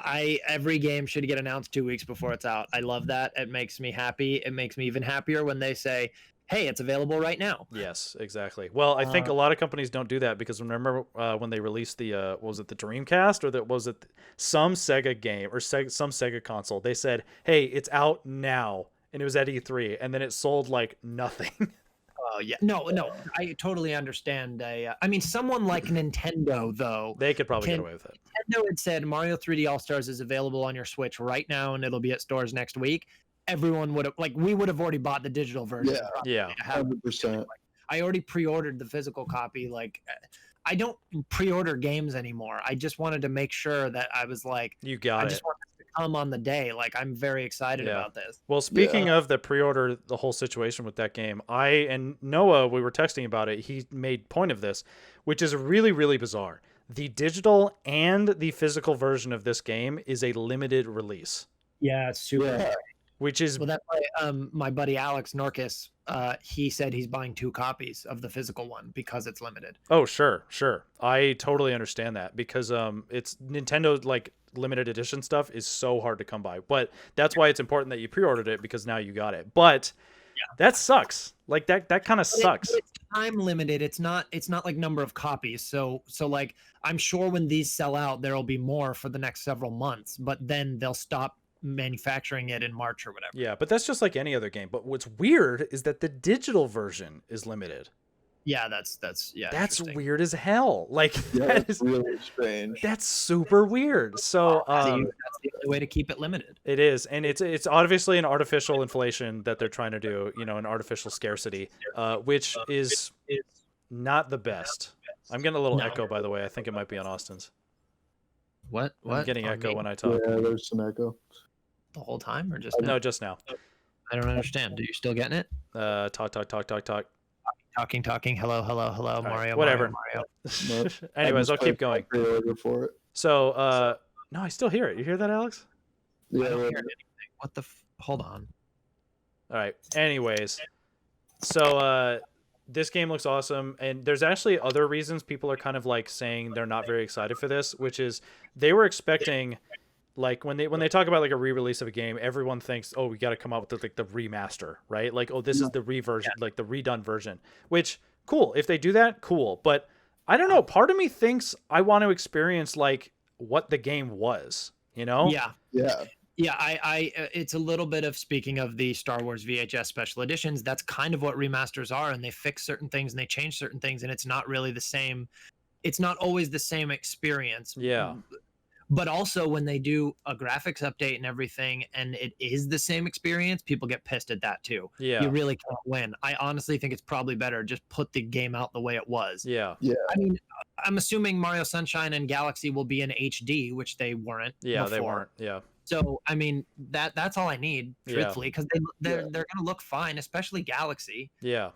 every game should get announced 2 weeks before it's out. I love that. It makes me happy. It makes me even happier when they say, hey, it's available right now. Yes, exactly. Well, I think a lot of companies don't do that because remember when they released the was it the Dreamcast or was it some Sega game or some Sega console? They said, hey, it's out now, and it was at E3, and then it sold like nothing. Oh, yeah. No, I totally understand. I mean, someone like Nintendo, though. They could probably get away with it. Nintendo had said Mario 3D All-Stars is available on your Switch right now, and it'll be at stores next week. Everyone would have, we would have already bought the digital version. Yeah. 100%. I already pre-ordered the physical copy. I don't pre-order games anymore. I just wanted to make sure that I was like, you got it. I just want this to come on the day. Like, I'm very excited Yeah. about this. Well, speaking of the pre-order, the whole situation with that game, I and Noah, we were texting about it. He made point of this, which is really, really bizarre. The digital and the physical version of this game is a limited release. Yeah, it's super. Which is Well, that's why my buddy Alex Norkis, he said he's buying 2 copies of the physical one because it's limited. Oh, sure. I totally understand that because it's Nintendo like limited edition stuff is so hard to come by. But that's why it's important that you pre-ordered it because now you got it. But that sucks. Like that kind of sucks. It's time limited. It's not like number of copies. So like I'm sure when these sell out, there'll be more for the next several months, but then they'll stop manufacturing it in March or whatever. Yeah, but that's just like any other game. But what's weird is that the digital version is limited. Yeah, that's weird as hell. Like that is really strange. That's super weird. So that's the only way to keep it limited. It is, and it's obviously an artificial inflation that they're trying to do. You know, an artificial scarcity, which is not the best. I'm getting a little echo, by the way. I think it might be on Austin's. What? I'm getting echo when I talk. Yeah, there's some echo. The whole time, or just now? No, just now. I don't understand. Are you still getting it? Talk. Talking. Hello, All Mario. Right, whatever. Mario. Anyways, I'll keep going. For it. So, no, I still hear it. You hear that, Alex? Yeah, I don't hear anything. What the? Hold on. All right. Anyways, so this game looks awesome, and there's actually other reasons people are kind of like saying they're not very excited for this, which is they were expecting. Like when they talk about like a re-release of a game, everyone thinks, oh, we got to come out with like the remaster, right? Like, oh, this is the reversion, like the redone version, which cool. If they do that, cool. But I don't know. Part of me thinks I want to experience like what the game was, you know? Yeah. I it's a little bit of, speaking of the Star Wars VHS special editions, that's kind of what remasters are. And they fix certain things and they change certain things. And it's not really the same. It's not always the same experience. Yeah. But also when they do a graphics update and everything and it is the same experience, people get pissed at that too. Yeah. You really can't win. I honestly think it's probably better just put the game out the way it was. Yeah. I mean, I'm assuming Mario Sunshine and Galaxy will be in HD, which they weren't. Yeah, before. they weren't. Yeah. So, I mean, that's all I need, truthfully, because they're going to look fine, especially Galaxy. Yeah.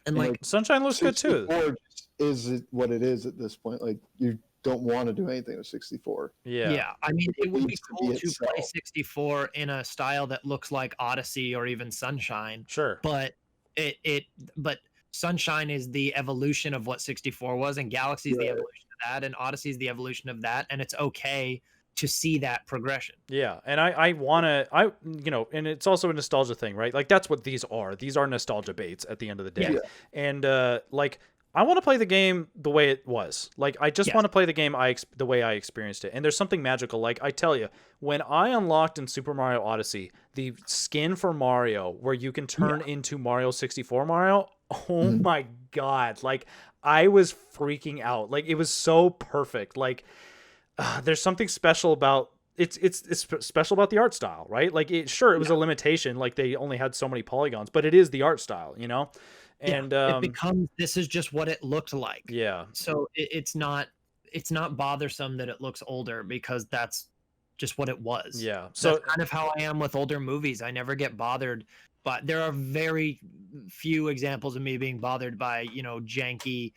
And like Sunshine looks good too. Is it what it is at this point? Like you don't want to do anything with 64. Yeah. I mean, it would be cool to itself. play 64 in a style that looks like Odyssey or even Sunshine. Sure. But but Sunshine is the evolution of what 64 was, and Galaxy is the evolution of that, and Odyssey is the evolution of that, and it's okay to see that progression. Yeah, and I want to, and it's also a nostalgia thing, right? Like that's what these are. These are nostalgia baits at the end of the day. Yeah. And like I want to play the game the way it was. Like I just want to play the game the way I experienced it. And there's something magical. Like I tell you, when I unlocked in Super Mario Odyssey the skin for Mario where you can turn into Mario 64 Mario, oh my god, like I was freaking out. Like it was so perfect. Like there's something special about it's special about the art style, right? Like it was a limitation, like they only had so many polygons, but it is the art style, you know? And it becomes, this is just what it looked like. Yeah. So it's not bothersome that it looks older because that's just what it was. Yeah. So that's kind of how I am with older movies. I never get bothered, but there are very few examples of me being bothered by, janky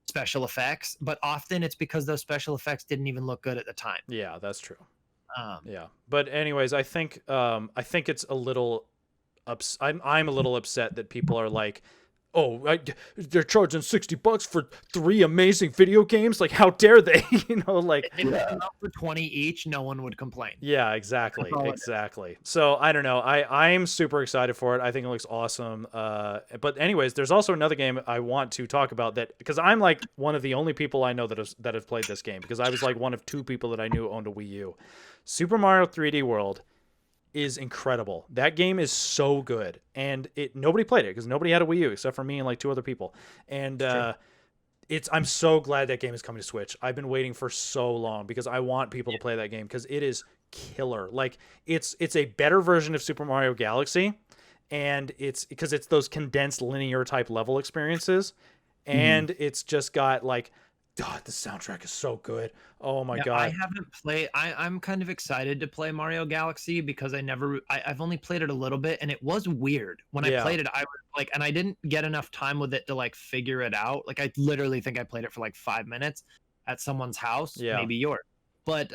special effects, but often it's because those special effects didn't even look good at the time. Yeah, that's true. Yeah. But anyways, I think it's a little I'm a little upset that people are like, oh, they're charging $60 for 3 amazing video games. Like, how dare they? Like if they come out for 20 each, no one would complain. Yeah, exactly. So I don't know. I'm super excited for it. I think it looks awesome. But anyways, there's also another game I want to talk about that because I'm like one of the only people I know that have played this game because I was like one of 2 people that I knew owned a Wii U. Super Mario 3D World is incredible. That game is so good, and nobody played it because nobody had a Wii U except for me and like 2 other people. And I'm so glad that game is coming to Switch. I've been waiting for so long because I want people to play that game because it is killer. Like it's a better version of Super Mario Galaxy, and it's because it's those condensed linear type level experiences, and it's just got like God, the soundtrack is so good. Oh my Yeah, God. I haven't played. I'm kind of excited to play Mario Galaxy because I've only played it a little bit, and it was weird when I Yeah. played it. I was like, and I didn't get enough time with it to like figure it out. Like I literally think I played it for like 5 minutes at someone's house, Yeah. maybe yours. But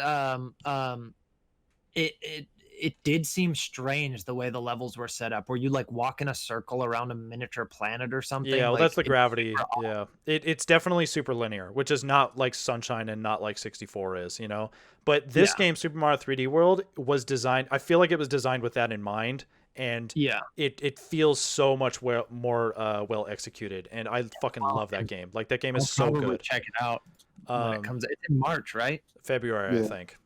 it did seem strange the way the levels were set up, where you like walk in a circle around a miniature planet or something. Yeah, well, like, that's the it's gravity. super odd. Yeah, it's definitely super linear, which is not like Sunshine and not like 64 is, you know. But this Yeah. game, Super Mario 3D World, was designed. I feel like it was designed with that in mind, and Yeah. it feels so much more well executed, and I fucking love that game. Like that game is I'll so probably good. check it out when it comes. It's in March, right? February, I Yeah. think.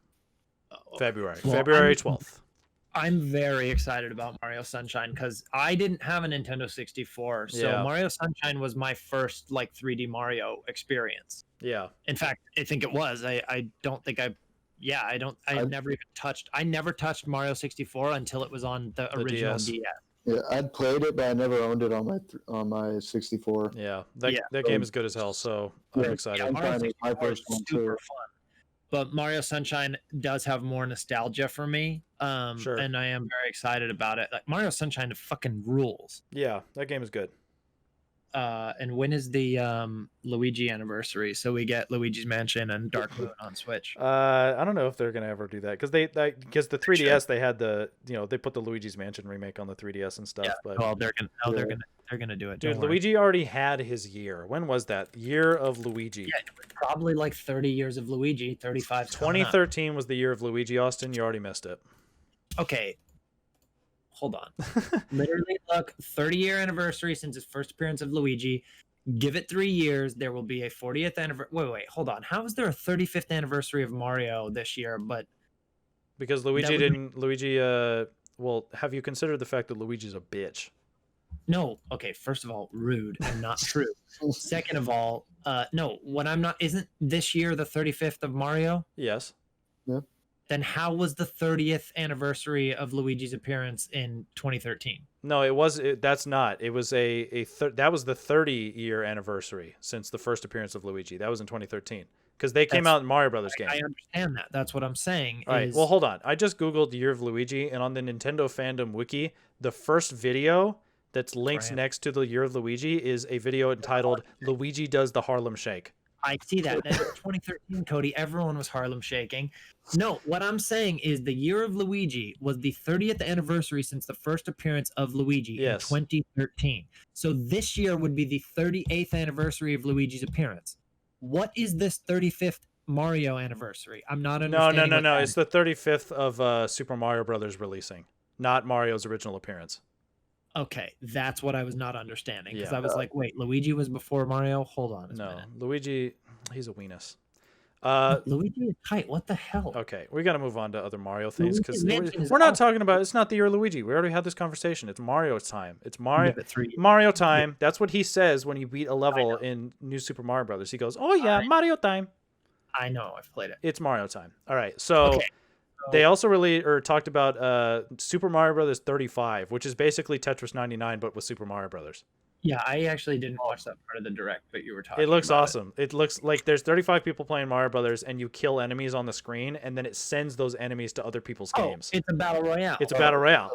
Oh, February, well, February 12th. I'm very excited about Mario Sunshine because I didn't have a Nintendo 64, so Yeah. Mario Sunshine was my first like 3D Mario experience. Yeah, In fact, I think it was. I don't think I. Yeah, I never touched Mario 64 until it was on the original DS. DS. Yeah, I'd played it, but I never owned it on my 64. yeah. Yeah. That game is good as hell. So I'm Yeah, excited. I'm Mario fine with my 64 is first one super too. fun. But Mario Sunshine does have more nostalgia for me. Sure. And I am very excited about it. Like Mario Sunshine fucking rules. Yeah, that game is good. And when is the Luigi anniversary? So we get Luigi's Mansion and Dark Moon on Switch. I don't know if they're gonna ever do that because because the 3DS they had they put the Luigi's Mansion remake on the 3DS and stuff. Yeah, But well, they're gonna do it. dude, Don't worry. Luigi already had his year. When was that? Year of Luigi. Yeah, it was probably like 30 years of Luigi. 35. 2013 was the year of Luigi, Austin. You already missed it. Okay. Hold on. Literally, look, 30-year anniversary since his first appearance of Luigi. Give it 3 years, there will be a 40th anniversary. Wait, hold on. How is there a 35th anniversary of Mario this year? But Because Luigi didn't. Luigi. Well, have you considered the fact that Luigi's a bitch? no. Okay, first of all, rude and not true. Second of all, no. What I'm not isn't this year the 35th of Mario? Yes. Then how was the 30th anniversary of Luigi's appearance in 2013? No, it was. That's not. It was that was the 30-year anniversary since the first appearance of Luigi. That was in 2013 because they came out in Mario Brothers game. I understand that. That's what I'm saying. All right. is- Well, hold on. I just Googled Year of Luigi, and on the Nintendo Fandom Wiki, the first video that's linked Right. next to the Year of Luigi is a video entitled "Luigi Does the Harlem Shake." I see that. That's 2013, Cody. Everyone was Harlem shaking. No, what I'm saying is the year of Luigi was the 30th anniversary since the first appearance of Luigi Yes. in 2013. So this year would be the 38th anniversary of Luigi's appearance. What is this 35th Mario anniversary? I'm not No, understanding. no, no, what no. that It's the 35th of Super Mario Brothers releasing, not Mario's original appearance. Okay, that's what I was not understanding because Yeah. I was like, wait, Luigi was before Mario? Hold on a No, minute. Luigi, he's a weenus. Luigi is tight. What the hell? Okay, we got to move on to other Mario things because Luigi's Mansion is we're not awesome. talking about. It's not the year of Luigi. We already had this conversation. It's Mario's time. It's Mario. Give it 3 years. Mario time. That's what he says when you beat a level in New Super Mario Brothers. He goes, "Oh yeah, Mario time." I know. I've played it. It's Mario time. All right. So Okay. they also talked about Super Mario Brothers 35, which is basically Tetris 99 but with Super Mario Brothers. Yeah, I actually didn't watch that part of the direct, but you were talking. It looks about awesome. It looks like there's 35 people playing Mario Brothers, and you kill enemies on the screen, and then it sends those enemies to other people's Oh, games. it's a battle royale. It's a battle royale.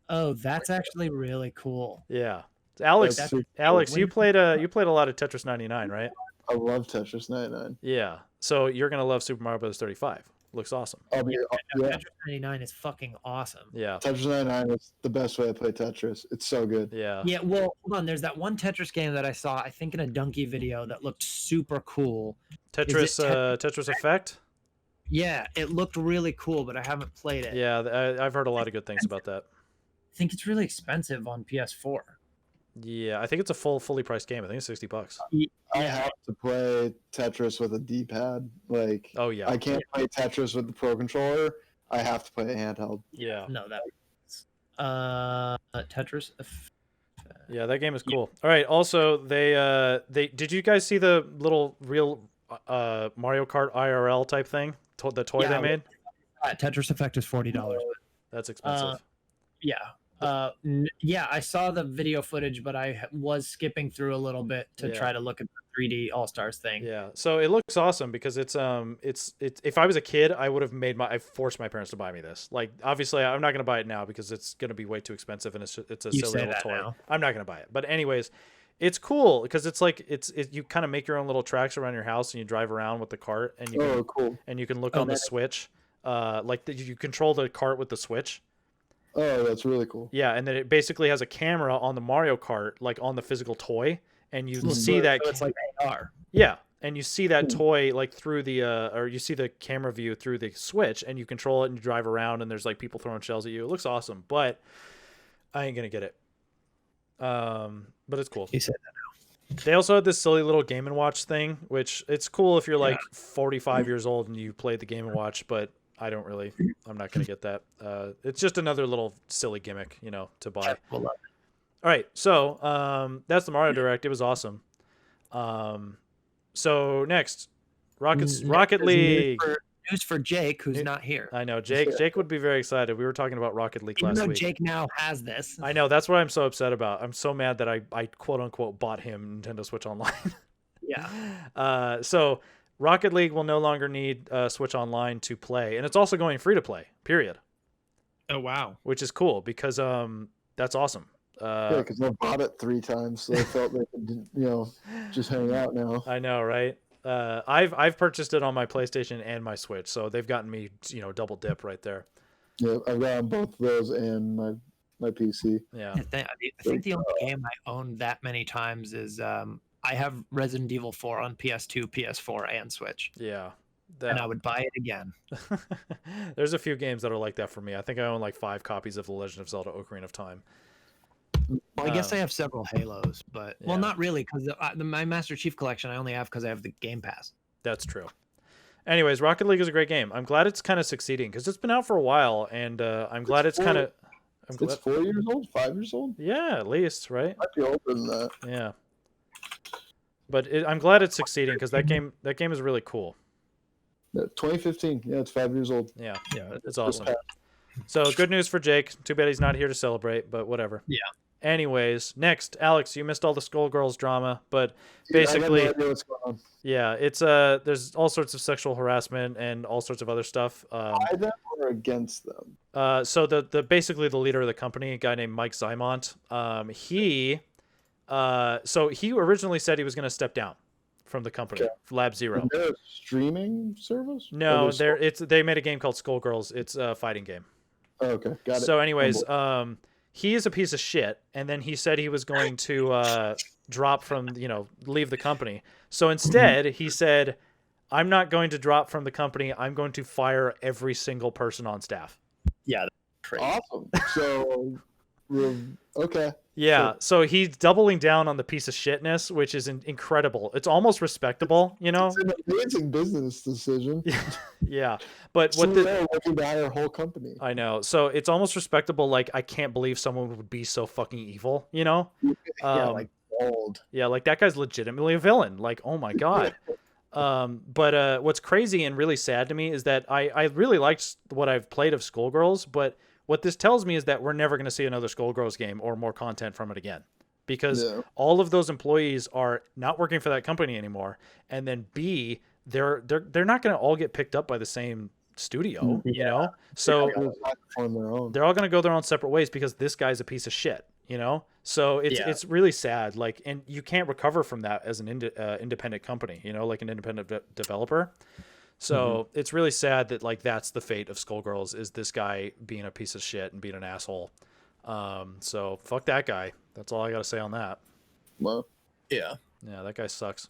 Oh, that's actually really cool. Yeah. Alex, That's super Alex, cool. you played a lot of Tetris 99, right? I love Tetris 99. Yeah. So you're gonna love Super Mario Bros. 35. Looks awesome. Yeah, Tetris 99 is fucking awesome. Yeah. Tetris 99 is the best way to play Tetris. It's so good. Yeah. Yeah, well, hold on. There's that one Tetris game that I saw, I think in a Donkey video that looked super cool. Tetris Tetris Effect. Yeah, it looked really cool, but I haven't played it. Yeah, I've heard a lot of good things about that. I think it's really expensive on PS4. Yeah, I think it's a fully priced game. I think it's $60. I have to play Tetris with a D-pad. Like, Oh yeah. I can't play Tetris with the Pro Controller. I have to play a handheld. Yeah. No, that Tetris. Yeah, that game is cool. All right. Also, they did you guys see the little real Mario Kart IRL type thing? The toy Yeah, they made? Tetris Effect is $40. That's expensive. Yeah. Yeah, I saw the video footage, but I was skipping through a little bit to try to look at the 3D All Stars thing. Yeah, so it looks awesome because it's if I was a kid, I forced my parents to buy me this. Like, obviously, I'm not gonna buy it now because it's gonna be way too expensive and it's a silly little toy. Now. I'm not gonna buy it, but anyways, it's cool because it's like you kind of make your own little tracks around your house and you drive around with the cart and you can look on the Switch, you control the cart with the Switch. Oh, that's really cool. Yeah, and then it basically has a camera on the Mario Kart, like on the physical toy, and you see that. So it's like AR. Yeah, and you see that toy like through the or you see the camera view through the Switch, and you control it and you drive around, and there's like people throwing shells at you. It looks awesome, but I ain't gonna get it. But it's cool. You said that now. They also had this silly little Game & Watch thing, which it's cool if you're like 45 years old and you played the Game & Watch, but I'm not going to get that. It's just another little silly gimmick, to buy. We'll love it. All right. So, that's the Mario Direct. It was awesome. So next, Rocket League. News for Jake, who's not here. I know Jake would be very excited. We were talking about Rocket League last week. Jake now has this. I know, that's what I'm so upset about. I'm so mad that I quote unquote bought him Nintendo Switch Online. Yeah. So Rocket League will no longer need Switch Online to play, and it's also going free to play. Period. Oh wow. Which is cool because that's awesome. Yeah, because they bought it 3 times, so they felt they could, just hang out now. I know, right? I've purchased it on my PlayStation and my Switch, so they've gotten me, double dip right there. Yeah, I've got on both of those and my PC. Yeah. I think the only game I own that many times is I have Resident Evil 4 on PS2, PS4, and Switch. Yeah. And I would buy it again. There's a few games that are like that for me. I think I own like 5 copies of The Legend of Zelda: Ocarina of Time. Well, I guess I have several Halos, but well, not really, because my Master Chief collection I only have because I have the Game Pass. That's true. Anyways, Rocket League is a great game. I'm glad it's kind of succeeding because it's been out for a while, and I'm glad it's kind of. It's 4 years old, 5 years old. Yeah, at least, right? Might be older than that. Yeah. But I'm glad it's succeeding because that game is really cool. Yeah, 2015. Yeah, it's 5 years old. Yeah, it's awesome. So good news for Jake. Too bad he's not here to celebrate, but whatever. Yeah. Anyways, next, Alex, you missed all the Skullgirls drama, but basically, I have no idea what's going on. Yeah, it's there's all sorts of sexual harassment and all sorts of other stuff. By them or against them? So the basically the leader of the company, a guy named Mike Zymont, he originally said he was going to step down from the company, Lab Zero. Is there a streaming service? No, they made a game called Skullgirls. It's a fighting game. Oh, okay, got it. So, anyways, he is a piece of shit, and then he said he was going to drop from, leave the company. So instead, he said, "I'm not going to drop from the company. I'm going to fire every single person on staff." Yeah, that's crazy. Awesome. So, okay. Yeah, so he's doubling down on the piece of shitness, which is incredible. It's almost respectable, It's an amazing business decision. Yeah, but they're looking to hire a whole company. I know. So it's almost respectable. Like, I can't believe someone would be so fucking evil, Yeah, like old. Yeah, like that guy's legitimately a villain. Like, oh my god. But what's crazy and really sad to me is that I really liked what I've played of Skullgirls, but what this tells me is that we're never going to see another Skullgirls game or more content from it again, because all of those employees are not working for that company anymore, and then B, they're not going to all get picked up by the same studio, So they're all going to go their own separate ways because this guy's a piece of shit, So it's really sad. Like, and you can't recover from that as an independent company, like an independent developer. So it's really sad that like that's the fate of Skullgirls, is this guy being a piece of shit and being an asshole. So fuck that guy. That's all I got to say on that. Well, yeah, that guy sucks.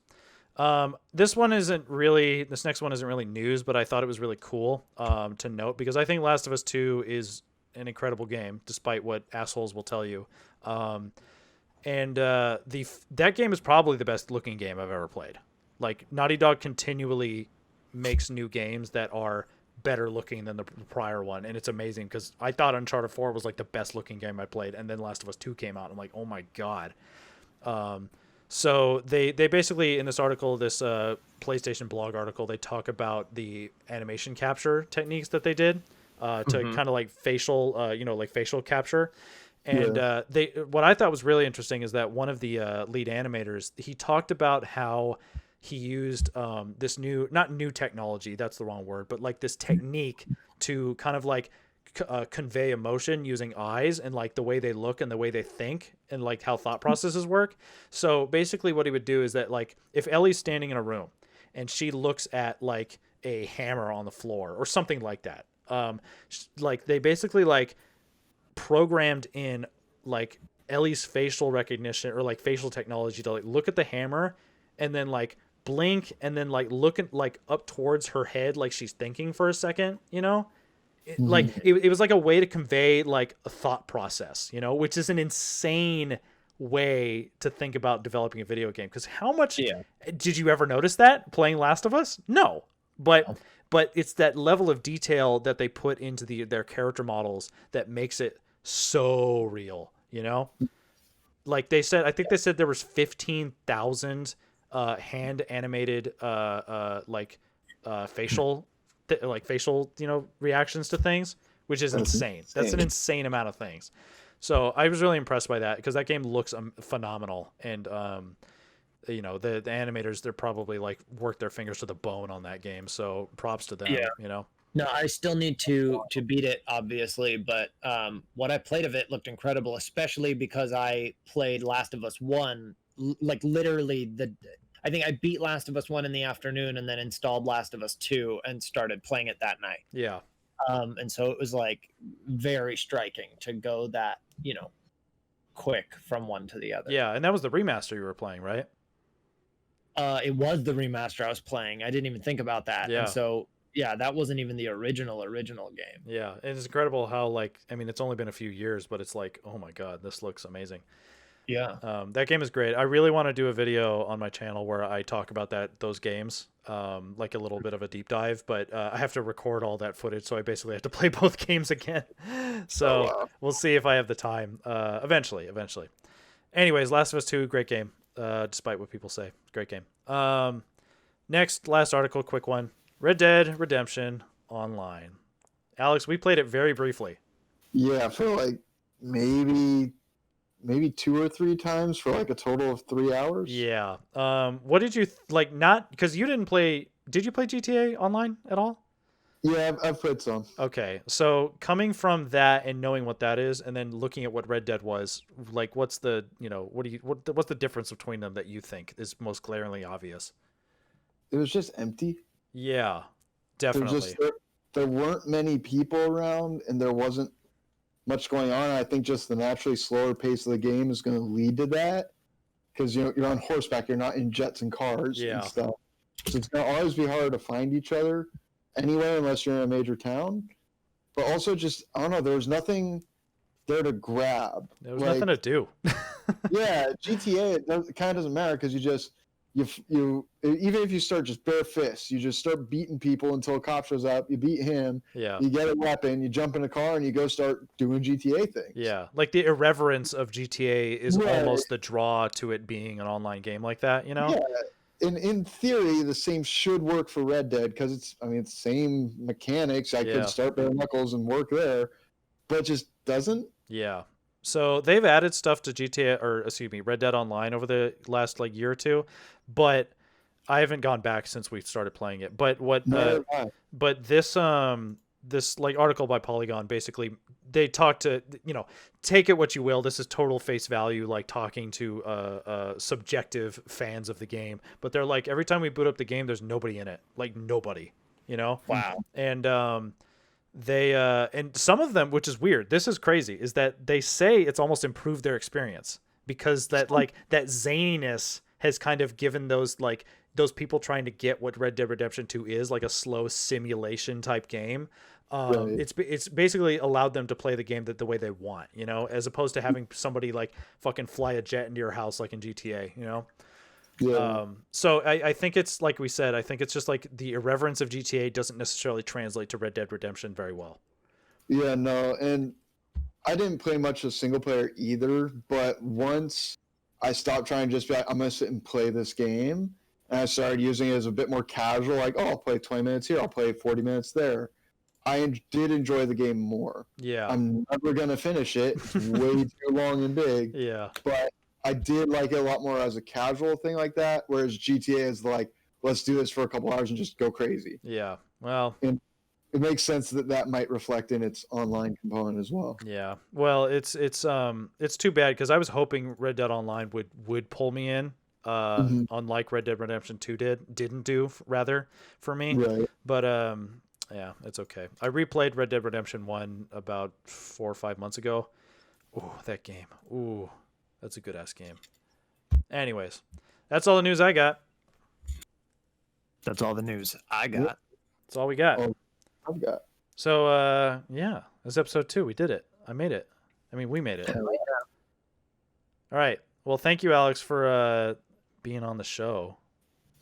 This next one isn't really news, but I thought it was really cool to note, because I think Last of Us 2 is an incredible game, despite what assholes will tell you. And that game is probably the best looking game I've ever played. Like, Naughty Dog continually makes new games that are better looking than the prior one, and it's amazing, because I thought Uncharted 4 was like the best looking game I played, and then Last of Us 2 came out. I'm like, oh my god. So they basically, in this article, this PlayStation blog article, they talk about the animation capture techniques that they did to kind of like facial capture. And Yeah. what I thought was really interesting is that one of the lead animators, he talked about how he used this not new technology, that's the wrong word, but like this technique to kind of like convey emotion using eyes and like the way they look and the way they think and like how thought processes work. So basically what he would do is that like if Ellie's standing in a room and she looks at like a hammer on the floor or something like that, like they basically like programmed in like Ellie's facial recognition or like facial technology to like look at the hammer and then like blink and then like look at like up towards her head like she's thinking for a second, you know? Like it was like a way to convey like a thought process, you know, which is an insane way to think about developing a video game. Because how much did you ever notice that playing Last of Us? No, but it's that level of detail that they put into their character models that makes it so real, you know. Like they said, I think they said there was 15,000 hand animated facial facial, you know, reactions to things, which is insane. That's an insane amount of things. So I was really impressed by that because that game looks phenomenal. And, you know, the animators, they're probably like worked their fingers to the bone on that game. So props to them, you know? No, I still need to beat it, obviously, but what I played of it looked incredible, especially because I played Last of Us 1, like literally I think I beat Last of Us 1 in the afternoon and then installed Last of Us 2 and started playing it that night. Yeah. And so it was like very striking to go that, you know, quick from one to the other. Yeah, and that was the remaster you were playing, right? It was the remaster I was playing. I didn't even think about that. Yeah. And so, yeah, that wasn't even the original game. Yeah, it's incredible how like I mean it's only been a few years, but it's like oh my god, this looks amazing. Yeah. That game is great. I really want to do a video on my channel where I talk about those games, like a little bit of a deep dive, but I have to record all that footage, so I basically have to play both games again. So we'll see if I have the time. Eventually. Anyways, Last of Us 2, great game. Despite what people say, great game. Next, last article, quick one. Red Dead Redemption Online. Alex, we played it very briefly. Yeah, for like maybe 2 or 3 times for like a total of 3 hours. Yeah. What did you like? Not because you didn't play. Did you play GTA Online at all? Yeah, I've played some. Okay, so coming from that and knowing what that is, and then looking at what Red Dead was, like, what's the what's the difference between them that you think is most glaringly obvious? It was just empty. Yeah, definitely. There weren't many people around, and there wasn't much going on. I think just the naturally slower pace of the game is going to lead to that because you're on horseback, you're not in jets and cars and stuff. So it's going to always be hard to find each other anywhere unless you're in a major town. But also, just I don't know. There was nothing there to grab. There was nothing to do. Yeah, GTA it kind of doesn't matter because you even if you start just bare fists, you just start beating people until a cop shows up. You beat him. Yeah. You get a weapon. You jump in a car and you go start doing GTA things. Yeah, like the irreverence of GTA is almost the draw to it being an online game like that. You know. Yeah. In theory, the same should work for Red Dead because it's the same mechanics. I could start bare knuckles and work there, but it just doesn't. Yeah. So they've added stuff to Red Dead Online over the last like year or two, but I haven't gone back since we started playing it. But but this like article by Polygon, basically they talk to, take it what you will. This is total face value, like talking to subjective fans of the game. But they're like, every time we boot up the game, there's nobody in it, like nobody, Wow. And they and some of them, which is weird, this is crazy, is that they say it's almost improved their experience because that zaniness has kind of given those people trying to get what Red Dead Redemption 2 is, like a slow simulation type game. Right. It's basically allowed them to play the game the way they want, as opposed to having somebody like fucking fly a jet into your house like in GTA, Yeah. So I think it's like we said, I think it's just like the irreverence of GTA doesn't necessarily translate to Red Dead Redemption very well. Yeah, no, and I didn't play much of single player either, but once I stopped trying to just be like, I'm going to sit and play this game, and I started using it as a bit more casual, like, oh, I'll play 20 minutes here, I'll play 40 minutes there. did enjoy the game more. Yeah. I'm never gonna finish it. It's way too long and big. Yeah. But I did like it a lot more as a casual thing like that. Whereas GTA is like, let's do this for a couple hours and just go crazy. Yeah. Well. And it makes sense that might reflect in its online component as well. Yeah. Well, it's too bad because I was hoping Red Dead Online would pull me in. Unlike Red Dead Redemption 2 didn't do rather for me. Right. But yeah, it's okay. I replayed Red Dead Redemption 1 about 4 or 5 months ago. Ooh, that game. Ooh, that's a good ass game. Anyways, that's all the news I got. That's all the news I got. That's all we got. Oh, I've got. So yeah, this is episode 2. We did it. I made it. I mean, we made it. Hell yeah. All right. Well, thank you, Alex, for being on the show.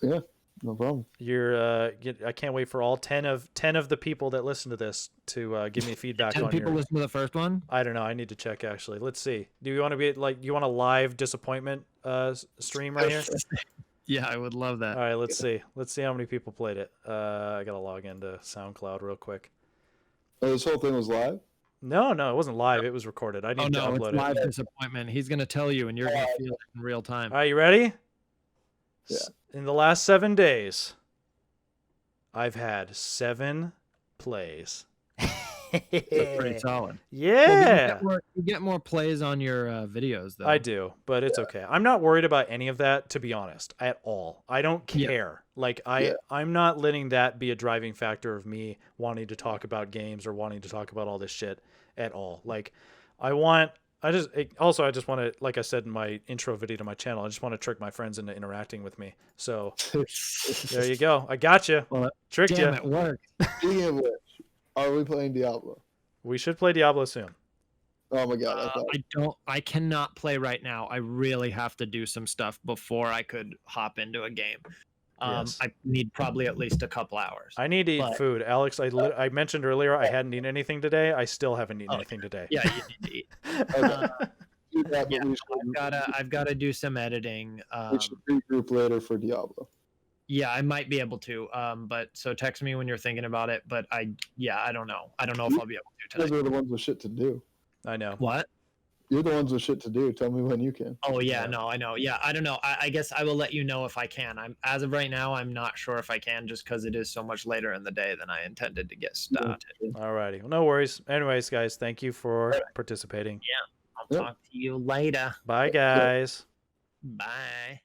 Yeah, no problem. I can't wait for all 10 of the people that listen to this to give me feedback 10 on people listen to the first one? I don't know. I need to check actually. Let's see. Do you want to be like you want a live disappointment stream right here? Yeah, I would love that. All right, let's see. Let's see how many people played it. I got to log into SoundCloud real quick. Oh, this whole thing was live? No, it wasn't live. It was recorded. I need to upload it's live it. disappointment. He's going to tell you, and you're going to feel it in real time. All right, you ready? Yeah. In the last 7 days, I've had 7 plays. That's pretty solid. Yeah. Well, you get more plays on your videos, though. I do, but it's okay. I'm not worried about any of that, to be honest, at all. I don't care. Like I'm not letting that be a driving factor of me wanting to talk about games or wanting to talk about all this shit at all. Like I just want to, like I said in my intro video to my channel, I just want to trick my friends into interacting with me. So there you go. I got you. Well, tricked you. Damn, it worked. Speaking of which, are we playing Diablo? We should play Diablo soon. Oh my god! I cannot play right now. I really have to do some stuff before I could hop into a game. Yes. I need probably at least a couple hours. I need to eat food, Alex. I mentioned earlier I hadn't eaten anything today. I still haven't eaten anything today. Yeah, you need to eat. I've got to do some editing. We should regroup later for Diablo. Yeah, I might be able to. But so text me when you're thinking about it. But I don't know. I don't know if I'll be able to You tonight. guys are the ones with shit to do. I know. What? You're the ones with shit to do. Tell me when you can. Oh yeah, no, I know. Yeah, I don't know. I guess I will let you know if I can. As of right now, I'm not sure if I can, just because it is so much later in the day than I intended to get started. Alrighty. Well, no worries. Anyways, guys, thank you for participating. Yeah, I'll talk to you later. Bye, guys. Bye.